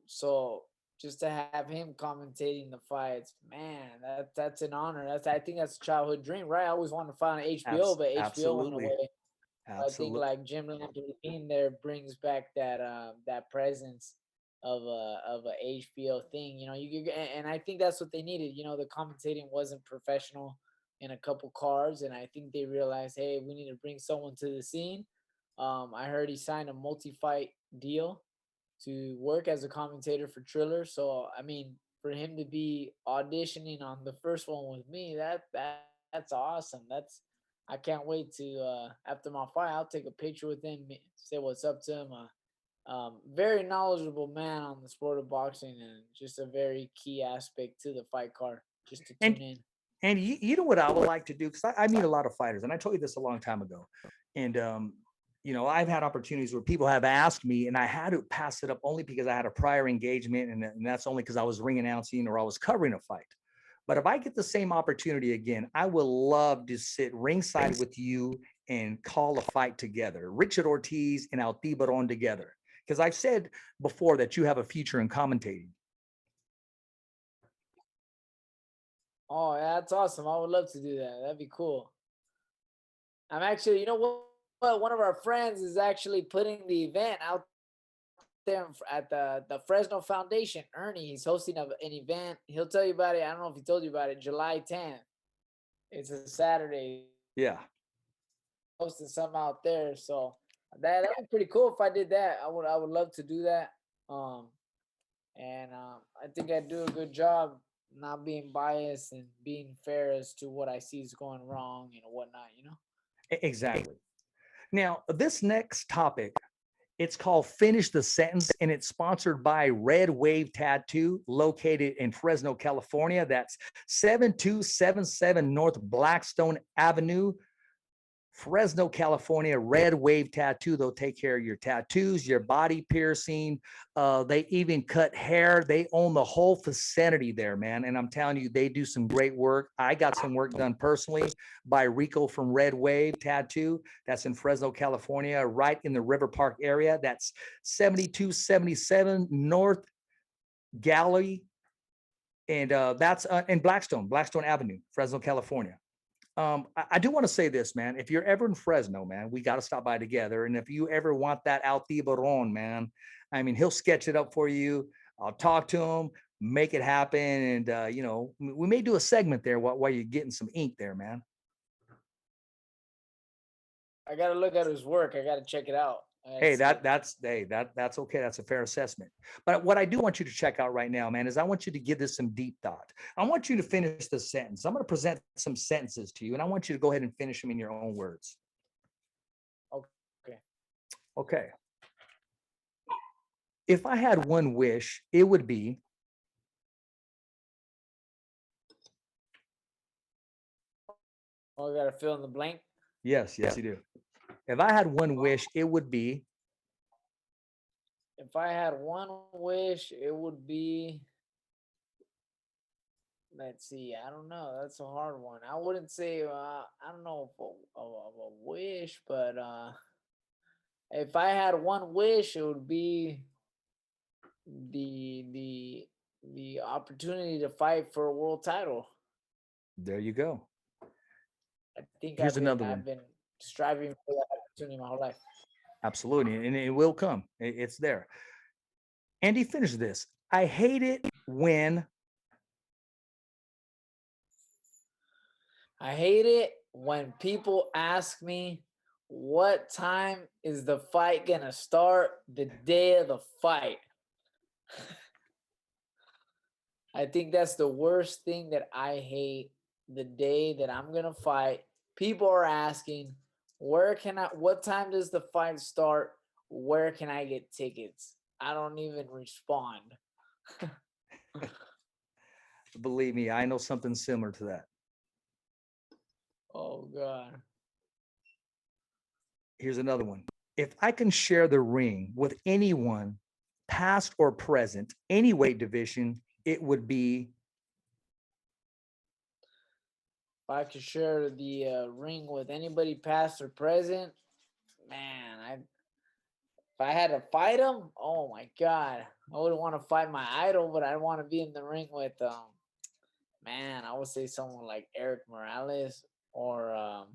So just to have him commentating the fights, man, that's an honor. I think that's a childhood dream, right? I always wanted to find an HBO, but HBO went Absolutely. away. I think Absolutely. like Jim Lampley being there brings back that presence of a HBO thing. And I think that's what they needed. The commentating wasn't professional in a couple cards, and I think they realized, hey, we need to bring someone to the scene. I heard he signed a multi-fight deal to work as a commentator for Triller. So I mean, for him to be auditioning on the first one with me, that's awesome. I can't wait to after my fight, I'll take a picture with him, say what's up to him. Very knowledgeable man on the sport of boxing, and just a very key aspect to the fight card. Just to And tune in. and you know what I would like to do, because I meet a lot of fighters, and I told you this a long time ago. And I've had opportunities where people have asked me, and I had to pass it up only because I had a prior engagement, and that's only because I was ring announcing or I was covering a fight. But if I get the same opportunity again, I would love to sit ringside with you and call a fight together, Richard Ortiz and Altibaron together. Because I've said before that you have a future in commentating. Oh, yeah, that's awesome. I would love to do that. That'd be cool. I'm actually, you know what? One of our friends is actually putting the event out there at the Fresno Foundation. Ernie, he's hosting an event. He'll tell you about it. I don't know if he told you about it. July 10th. It's a Saturday. Yeah. Hosting something out there. So that'd be pretty cool if I did that. I would love to do that. Um, and I think I do a good job not being biased and being fair as to what I see is going wrong and whatnot. Exactly. Now, this next topic, it's called Finish the Sentence, and it's sponsored by Red Wave Tattoo, located in Fresno, California. That's 7277 North Blackstone Avenue, Fresno, California. Red Wave Tattoo. They'll take care of your tattoos, your body piercing. They even cut hair. They own the whole vicinity there, man. And I'm telling you, they do some great work. I got some work done personally by Rico from Red Wave Tattoo. That's in Fresno, California, right in the River Park area. That's 7277 North Gallery. And that's in Blackstone Avenue, Fresno, California. I do want to say this, man. If you're ever in Fresno, man, we got to stop by together. And if you ever want that Altibaron, man, I mean, he'll sketch it up for you. I'll talk to him, make it happen. And, we may do a segment there while you're getting some ink there, man. I gotta look at his work. I gotta check it out. Hey, that's okay. That's a fair assessment. But what I do want you to check out right now, man, is I want you to give this some deep thought. I want you to finish the sentence. I'm going to present some sentences to you, and I want you to go ahead and finish them in your own words. Okay. Okay. If I had one wish, it would be. Oh, I gotta fill in the blank. Yes, you do. If I had one wish, it would be. If I had one wish, it would be. Let's see. I don't know. That's a hard one. I wouldn't say. I don't know if a wish, but if I had one wish, it would be the the the opportunity to fight for a world title. There you go. I think Here's another I've one. been striving for that opportunity my whole life. Absolutely. And it will come. It's there. Andy, finish this. I hate it when I hate it when people ask me what time is the fight gonna start the day of the fight. I think that's the worst thing that I hate. The day that I'm gonna fight, people are asking, what time does the fight start? Where can I get tickets? I don't even respond. believe me, I know something similar to that. Oh God. Here's another one. If I can share the ring with anyone, past or present, any weight division, it would be If I could share the ring with anybody past or present, man, if I had to fight him, oh my God, I wouldn't want to fight my idol, but I'd want to be in the ring with man, I would say someone like Eric Morales or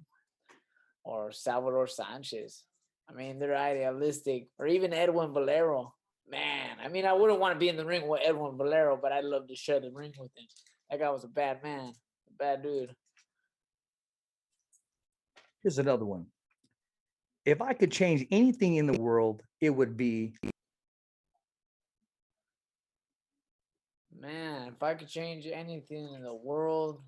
Salvador Sanchez. I mean, they're idealistic, or even Edwin Valero. Man, I mean, I wouldn't want to be in the ring with Edwin Valero, but I'd love to share the ring with him. That guy was a bad man, a bad dude. here's another one. If I could change anything in the world, it would be Man, if I could change anything in the world,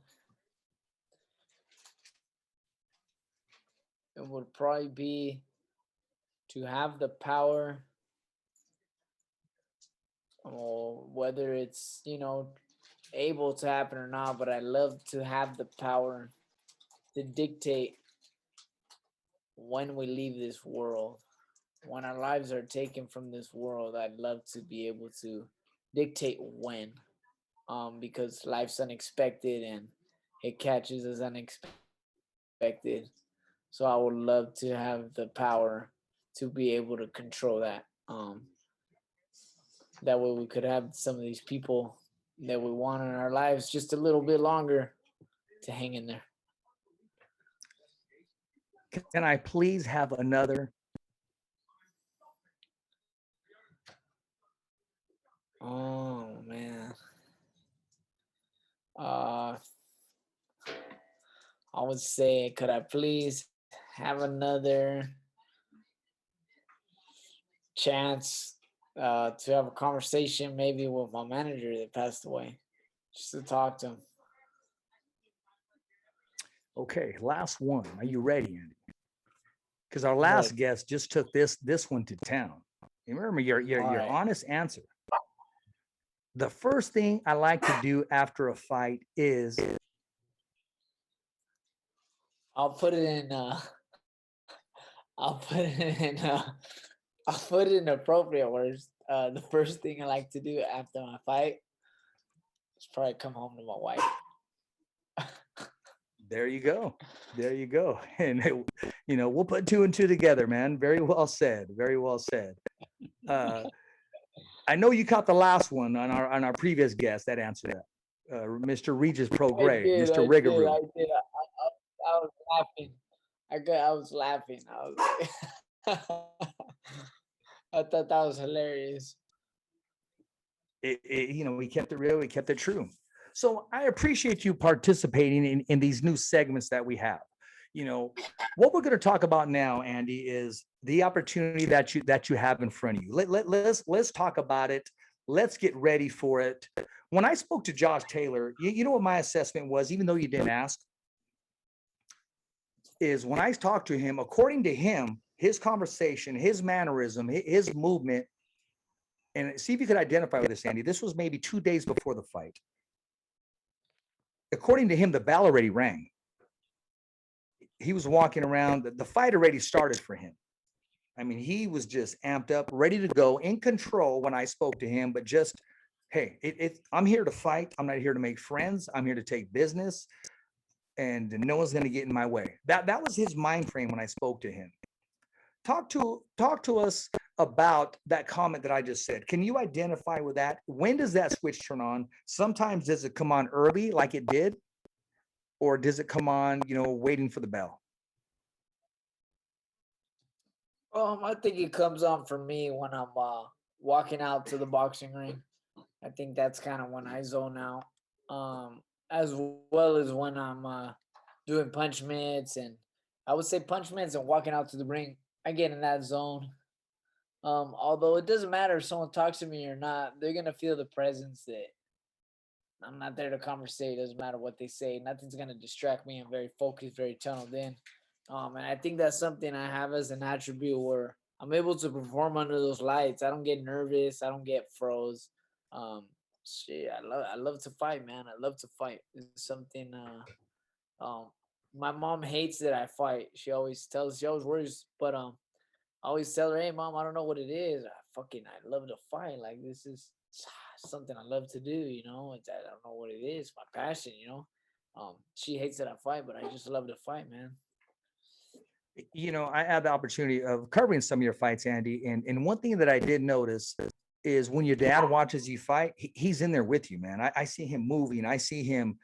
it would probably be to have the power, or whether it's, able to happen or not, but I love to have the power to dictate when we leave this world. When our lives are taken from this world, I'd love to be able to dictate when. Because life's unexpected and it catches us unexpected. So I would love to have the power to be able to control that. That way we could have some of these people that we want in our lives just a little bit longer to hang in there. can I please have another? Oh man. Uh I would say, could I please have another chance to have a conversation maybe with my manager that passed away, just to talk to him. Okay, last one. Are you ready, Andy? Because our I'm ready. last guest just took this one to town. You remember All your right. honest answer. The first thing I like to do after a fight is I'll put it in. I'll put it in. I'll put it in appropriate words. The first thing I like to do after my fight is probably come home to my wife. there you go. There you go. And we'll put two and two together, man. Very well said. Very well said. I know you caught the last one on our previous guest that answered that. Mr. Regis I Prograde, did. Mr. I did. Rigaroo. I did. I was laughing. I was laughing. I was like, I thought that was hilarious. We kept it real, we kept it true. So I appreciate you participating in these new segments that we have. What we're going to talk about now, Andy, is the opportunity that you have in front of you. Let's talk about it. Let's get ready for it. When I spoke to Josh Taylor, you know what my assessment was, even though you didn't ask, is when I talked to him, according to him, his conversation, his mannerism, his movement, and see if you could identify with this, Andy. This was maybe 2 days before the fight. According to him, the bell already rang. He was walking around. The fight already started for him. I mean, he was just amped up, ready to go, in control when I spoke to him, but just, hey, I'm here to fight. I'm not here to make friends. I'm here to take business, and no one's going to get in my way. That was his mind frame when I spoke to him. Talk to us about that comment that I just said. Can you identify with that? When does that switch turn on? Sometimes does it come on early like it did? Or does it come on, waiting for the bell? I think it comes on for me when I'm walking out to the boxing ring. I think that's kind of when I zone out. As well as when I'm doing punch mitts, and I would say punch mitts and walking out to the ring. I get in that zone. Although it doesn't matter if someone talks to me or not, they're gonna feel the presence that I'm not there to conversate. It doesn't matter what they say. Nothing's gonna distract me. I'm very focused, very tunneled in. And I think that's something I have as an attribute where I'm able to perform under those lights. I don't get nervous. I don't get froze. Um, shit, I love to fight, man. I love to fight. It's something. My mom hates that I fight. She always worries, but I always tell her, "Hey, mom, I don't know what it is. I love to fight. Like this is something I love to do. I don't know what it is. My passion. She hates that I fight, but I just love to fight, man. I had the opportunity of covering some of your fights, Andy, and one thing that I did notice is when your dad watches you fight, he's in there with you, man. I see him moving. I see him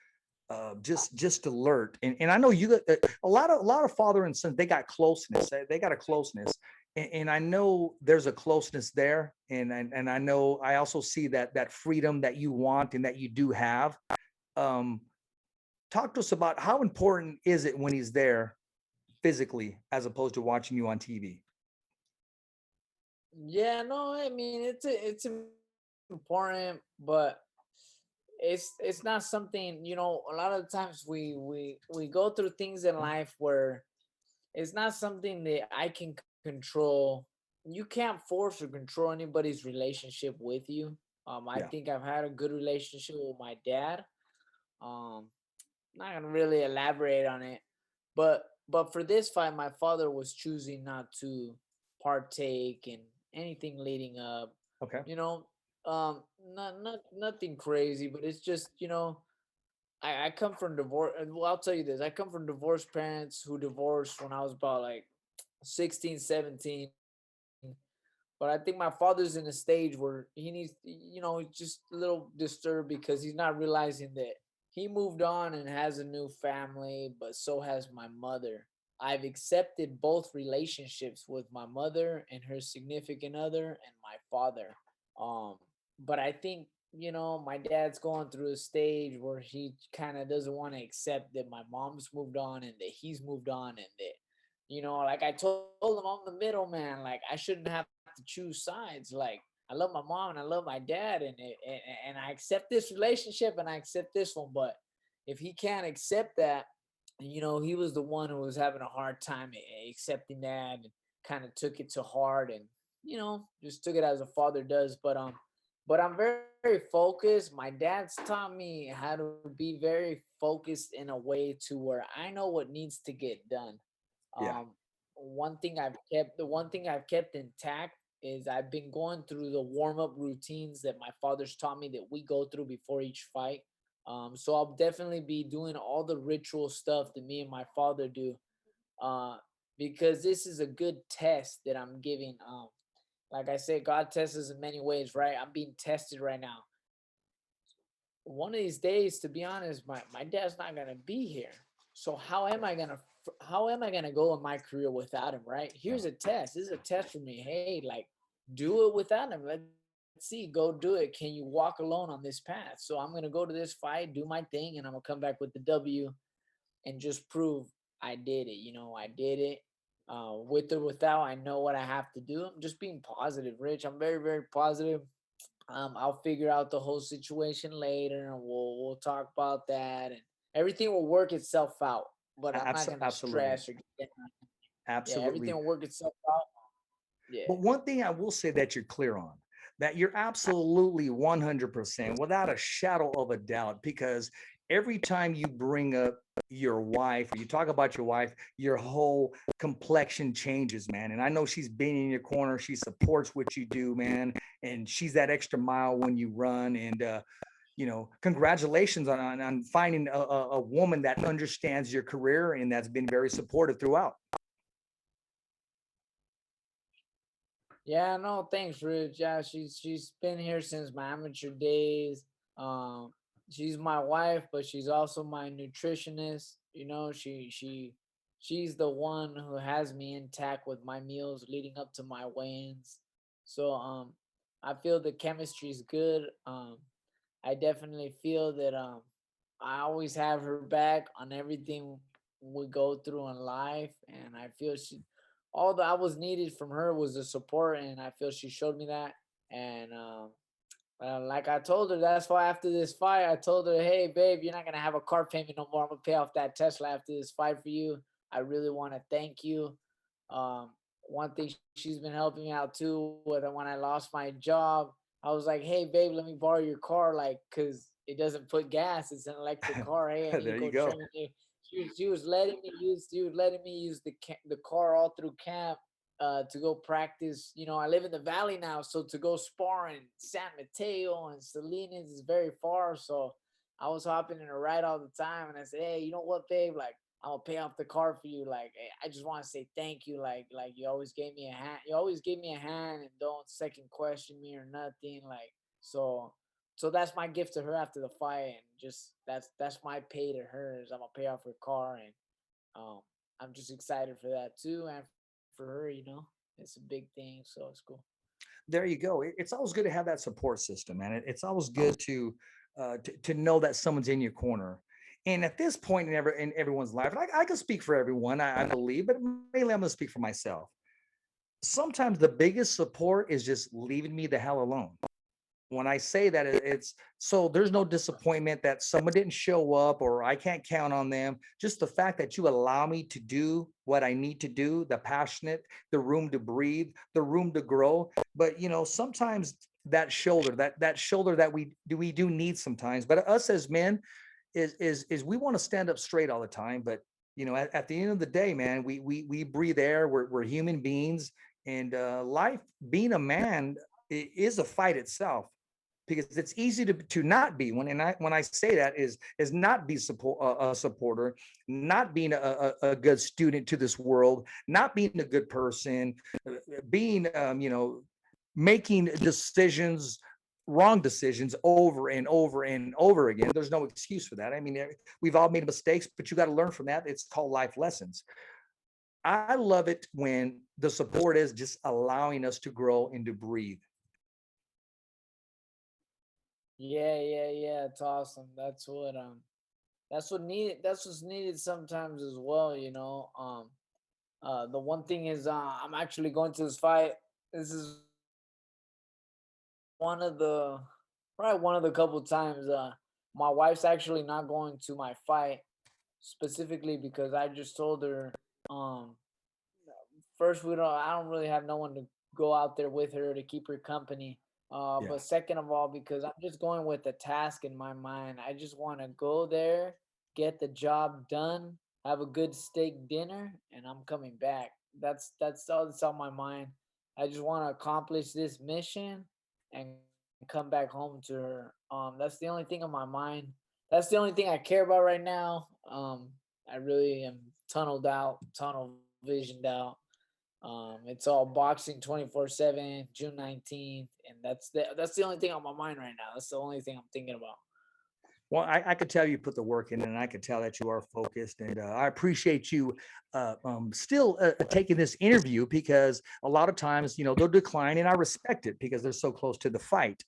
just alert. And I know you got a lot of father and son. They got closeness. They got a closeness, and I know there's a closeness there. And I know I also see that freedom that you want and that you do have. Um, Talk to us about how important is it when he's there physically as opposed to watching you on TV. Yeah, no, I mean it's important, but it's not something. A lot of the times we go through things in life where it's not something that I can control. You can't force or control anybody's relationship with you. I Yeah. think I've had a good relationship with my dad. Um, Not gonna really elaborate on it, but for this fight, my father was choosing not to partake in anything leading up. Okay. You know, not nothing crazy, but it's just I come from divorce. Well, I'll tell you this: I come from divorced parents who divorced when I was about like 16, 17. But I think my father's in a stage where he needs, he's just a little disturbed because he's not realizing that he moved on and has a new family, but so has my mother. I've accepted both relationships with my mother and her significant other and my father. Um, but I think, my dad's going through a stage where he kind of doesn't want to accept that my mom's moved on and that he's moved on and that like I told him, I'm the middleman. Like I shouldn't have to choose sides. Like I love my mom and I love my dad, and I accept this relationship and I accept this one. But if he can't accept that, he was the one who was having a hard time accepting that and kind of took it to heart and just took it as a father does. But I'm very, very focused. My dad's taught me how to be very focused in a way to where I know what needs to get done. Yeah. um the one thing I've kept intact is I've been going through the warm-up routines that my father's taught me that we go through before each fight. So I'll definitely be doing all the ritual stuff that me and my father do, uh because this is a good test that I'm giving. Like I said, God tests us in many ways, right? I'm being tested right now. One of these days, to be honest, my dad's not gonna be here. So how am I gonna go in my career without him? Right? Yeah. Here's a test. This is a test for me. Hey, like, do it without him. Let's see. Go do it. Can you walk alone on this path? So I'm gonna go to this fight, do my thing, and I'm gonna come back with the W and just prove I did it. I did it. With or without, I know what I have to do. I'm just being positive, Rich. I'm very, very positive. I'll figure out the whole situation later, and we'll talk about that, and everything will work itself out. But I'm not gonna Absolutely. stress or yeah, everything Absolutely. will work itself out. Yeah. But one thing I will say that you're clear on, that you're absolutely 100% without a shadow of a doubt, because every time you bring up your wife or you talk about your wife, your whole complexion changes, man. And I know she's been in your corner. She supports what you do, man. And she's that extra mile when you run. And, congratulations on finding a woman that understands your career and that's been very supportive throughout. Yeah, no, thanks, Rich. Yeah, she's been here since my amateur days. Um, she's my wife, but she's also my nutritionist. She she's the one who has me intact with my meals leading up to my weigh-ins. So I feel the chemistry is good. I definitely feel that I always have her back on everything we go through in life, and I feel she all that I was needed from her was the support, and I feel she showed me that. And like I told her, that's why after this fight, I told her, "Hey, babe, you're not gonna have a car payment no more. I'm gonna pay off that Tesla after this fight for you. I really want to thank you." Um, One thing she's been helping me out too, when I lost my job, I was like, "Hey, babe, let me borrow your car, like, cause it doesn't put gas. It's an electric car. Hey, I need to There you go go. train." She was letting me use the car all through camp to go practice. I live in the valley now, so to go spar in San Mateo and Salinas is very far. So I was hopping in a ride all the time, and I said, "Hey, you know what, babe? Like, I'm gonna pay off the car for you. Like, I just want to say thank you. Like you always gave me a hand. You always gave me a hand, and don't second question me or nothing. Like, so." So that's my gift to her after the fight, and just that's my pay to her is I'm gonna pay off her car, and um, I'm just excited for that too, and for her, it's a big thing, so it's cool. There you go. It's always good to have that support system, man. It's always good to know that someone's in your corner. And at this point in everyone's life, and I can speak for everyone, I believe, but mainly I'm gonna speak for myself. Sometimes the biggest support is just leaving me the hell alone. When I say that, it's so there's no disappointment that someone didn't show up or I can't count on them. Just the fact that you allow me to do what I need to do, the passionate, the room to breathe, the room to grow. But sometimes that shoulder that we do need sometimes. But us as men is we want to stand up straight all the time. But at the end of the day, man, we breathe air. We're human beings, and life being a man is a fight itself because it's easy to not be when I say that is not be a supporter, not being a good student to this world, not being a good person, being making decisions, wrong decisions over and over and over again. There's no excuse for that. I mean, we've all made mistakes, but you got to learn from that. It's called life lessons. I love it when the support is just allowing us to grow and to breathe. Yeah. It's awesome. That's what's needed sometimes as well. The one thing is, I'm actually going to this fight. This is one of the probably one of the couple times. My wife's actually not going to my fight specifically because I just told her, um, first I don't really have no one to go out there with her to keep her company. Yeah. But second of all, because I'm just going with the task in my mind. I just want to go there, get the job done, have a good steak dinner, and I'm coming back. That's all that's on my mind. I just want to accomplish this mission and come back home to her. That's the only thing on my mind. That's the only thing I care about right now. I really am tunnel visioned out. It's all boxing 24/7, June 19th, and that's the only thing on my mind right now. That's the only thing I'm thinking about. Well, I could tell you put the work in, and I could tell that you are focused. And I appreciate you still taking this interview because a lot of times, they'll decline, and I respect it because they're so close to the fight.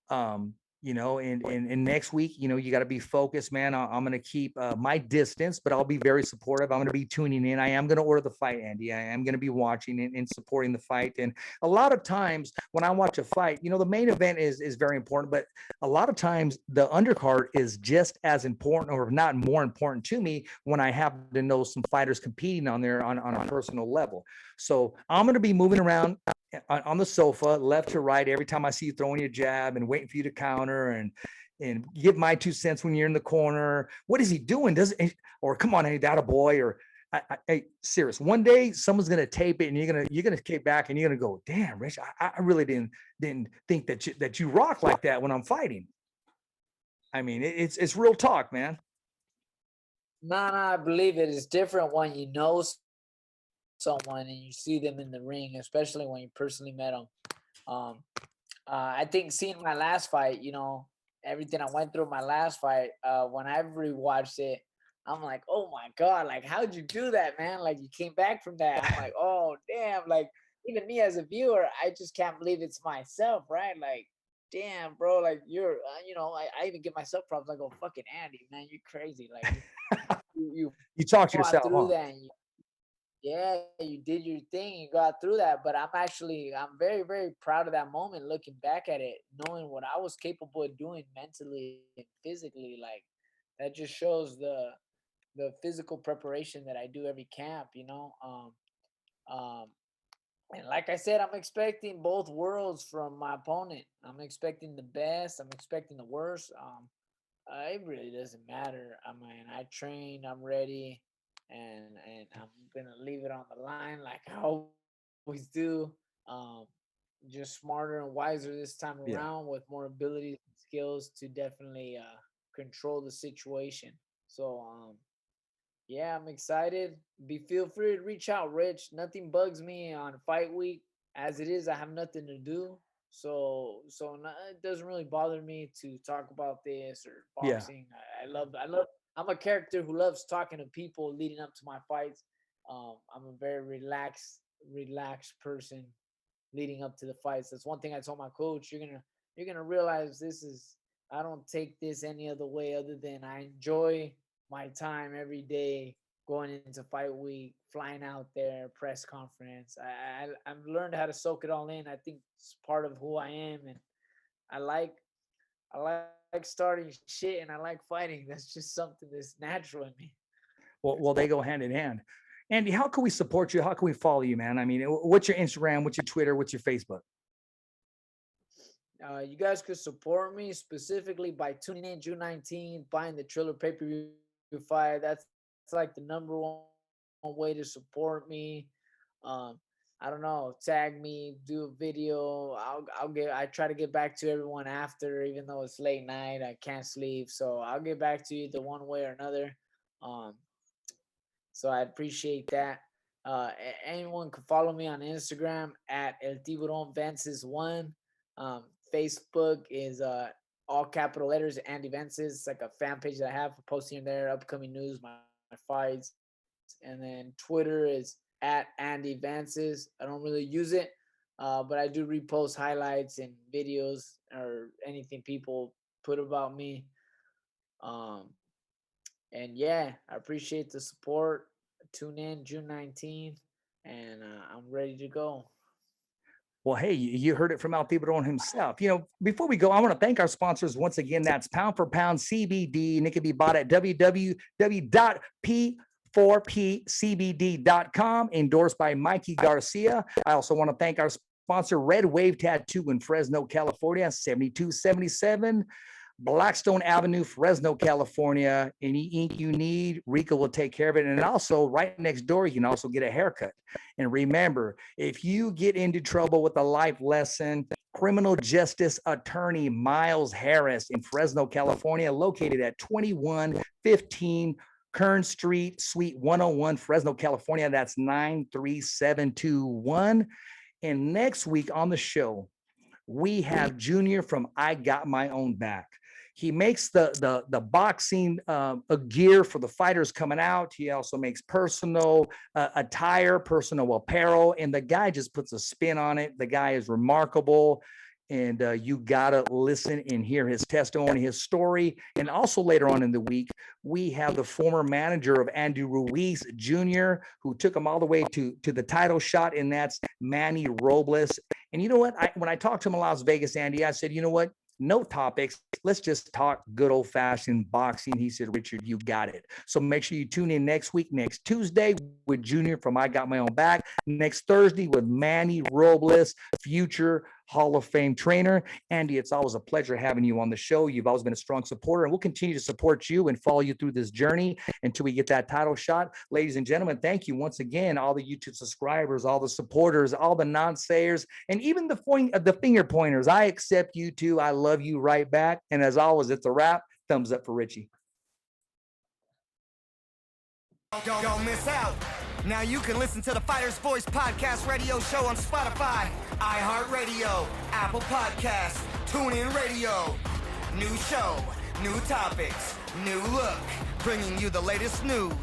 Um, and next week, you got to be focused, man. I'm going to keep my distance, but I'll be very supportive. I'm going to be tuning in. I am going to order the fight, Andy. I am going to be watching and supporting the fight. And a lot of times when I watch a fight, the main event is very important, but a lot of times the undercard is just as important, or if not more important to me, when I happen to know some fighters competing on there on a personal level. So I'm going to be moving around on the sofa, left to right, every time I see you throwing your jab and waiting for you to counter and give my 2 cents when you're in the corner. What is he doing? Or come on, ain't that a boy? Or hey, serious. One day someone's gonna tape it and you're gonna kick back and you're gonna go, damn, Rich, I really didn't think that you rock like that when I'm fighting. I mean, it's real talk, man. Nah, I believe it is different when you know someone and you see them in the ring, especially when you personally met them. Um, I think seeing my last fight, everything I went through my last fight, when I rewatched it, I'm like, oh my God, like, how'd you do that, man? Like, you came back from that. I'm like, oh, damn. Like, even me as a viewer, I just can't believe it's myself, right? Like, damn, bro, like, you're, I even give myself props. I go, fucking Andy, man, you're crazy. Like, you You talked fought yourself, through huh? that, and yeah, you did your thing, you got through that. But I'm very, very proud of that moment, looking back at it, knowing what I was capable of doing mentally and physically. Like, that just shows the physical preparation that I do every camp, um, and like I said, I'm expecting both worlds from my opponent. I'm expecting the best. I'm expecting the worst. It really doesn't matter. I mean, I train. I'm ready, and I'm gonna leave it on the line like I always do. Um, just smarter and wiser this time Yeah. around, with more abilities and skills to definitely control the situation. So yeah, I'm excited. Feel free to reach out, Rich. Nothing bugs me on fight week. As it is, I have nothing to do. It doesn't really bother me to talk about this or Yeah. boxing. I love I'm a character who loves talking to people leading up to my fights. I'm a very relaxed person leading up to the fights. That's one thing I told my coach. You're gonna realize this is I don't take this any other way other than I enjoy my time every day going into fight week, flying out there, press conference. I've learned how to soak it all in. I think it's part of who I am, and I like I like starting shit and I like fighting. That's just something that's natural in me. Well, they go hand in hand. Andy, how can we support you? How can we follow you, man? I mean, what's your Instagram? What's your Twitter? What's your Facebook? You guys could support me specifically by tuning in June 19th, buying the Triller pay-per-view fight. That's like the number one way to support me. Um, I don't know, tag me, do a video. I try to get back to everyone after, even though it's late night, I can't sleep. So I'll get back to you the one way or another. Um, so I appreciate that. Anyone can follow me on Instagram at El Tiburon Vences one. Um, Facebook is all capital letters Andy Vences. It's like a fan page that I have for posting there, upcoming news, my fights. And then Twitter is at Andy Vences. I don't really use it, but I do repost highlights and videos or anything people put about me. Um, and yeah, I appreciate the support. Tune in June 19th, and I'm ready to go. Well, hey, you heard it from Al Thibodeau himself. Before we go, I want to thank our sponsors once again. That's Pound for Pound CBD, and it can be bought at www.p4pcbd.com, endorsed by Mikey Garcia. I also want to thank our sponsor, Red Wave Tattoo in Fresno, California, 7277 Blackstone Avenue, Fresno, California. Any ink you need, Rico will take care of it. And also, right next door, you can also get a haircut. And remember, if you get into trouble with a life lesson, criminal justice attorney Miles Harris in Fresno, California, located at 2115 Kern Street, Suite 101, Fresno, California. That's 93721. And next week on the show, we have Junior from I Got My Own Back. He makes the boxing gear for the fighters coming out. He also makes personal attire, personal apparel, and the guy just puts a spin on it. The guy is remarkable, and you gotta listen and hear his testimony, his story. And also later on in the week, we have the former manager of Andy Ruiz Jr., who took him all the way to the title shot, and that's Manny Robles. And you know what? When I talked to him in Las Vegas, Andy, I said, you know what? No topics. Let's just talk good old fashioned boxing. He said, Richard, you got it. So make sure you tune in next week, next Tuesday with Junior from I Got My Own Back. Next Thursday with Manny Robles, future Hall of Fame trainer. Andy, it's always a pleasure having you on the show. You've always been a strong supporter, and we'll continue to support you and follow you through this journey until we get that title shot. Ladies and gentlemen, thank you once again, all the YouTube subscribers, all the supporters, all the non-sayers, and even the finger pointers. I accept you too. I love you right back. And as always, it's a wrap. Thumbs up for Richie. Don't miss out. Now you can listen to the Fighter's Voice podcast radio show on Spotify, iHeartRadio, Apple Podcasts, TuneIn Radio. New show, new topics, new look, bringing you the latest news.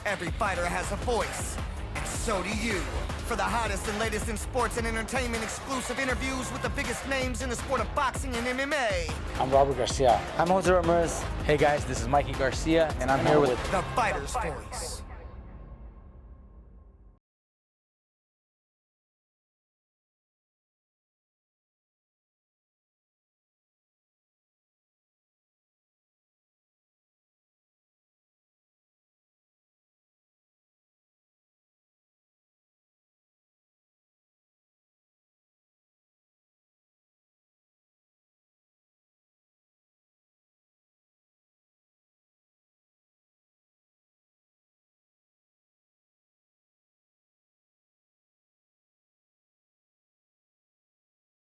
Every fighter has a voice, and so do you. For the hottest and latest in sports and entertainment, exclusive interviews with the biggest names in the sport of boxing and MMA. I'm Robert Garcia. I'm Jose Ramirez. Hey guys, this is Mikey Garcia, and I'm here with The Fighter's Voice.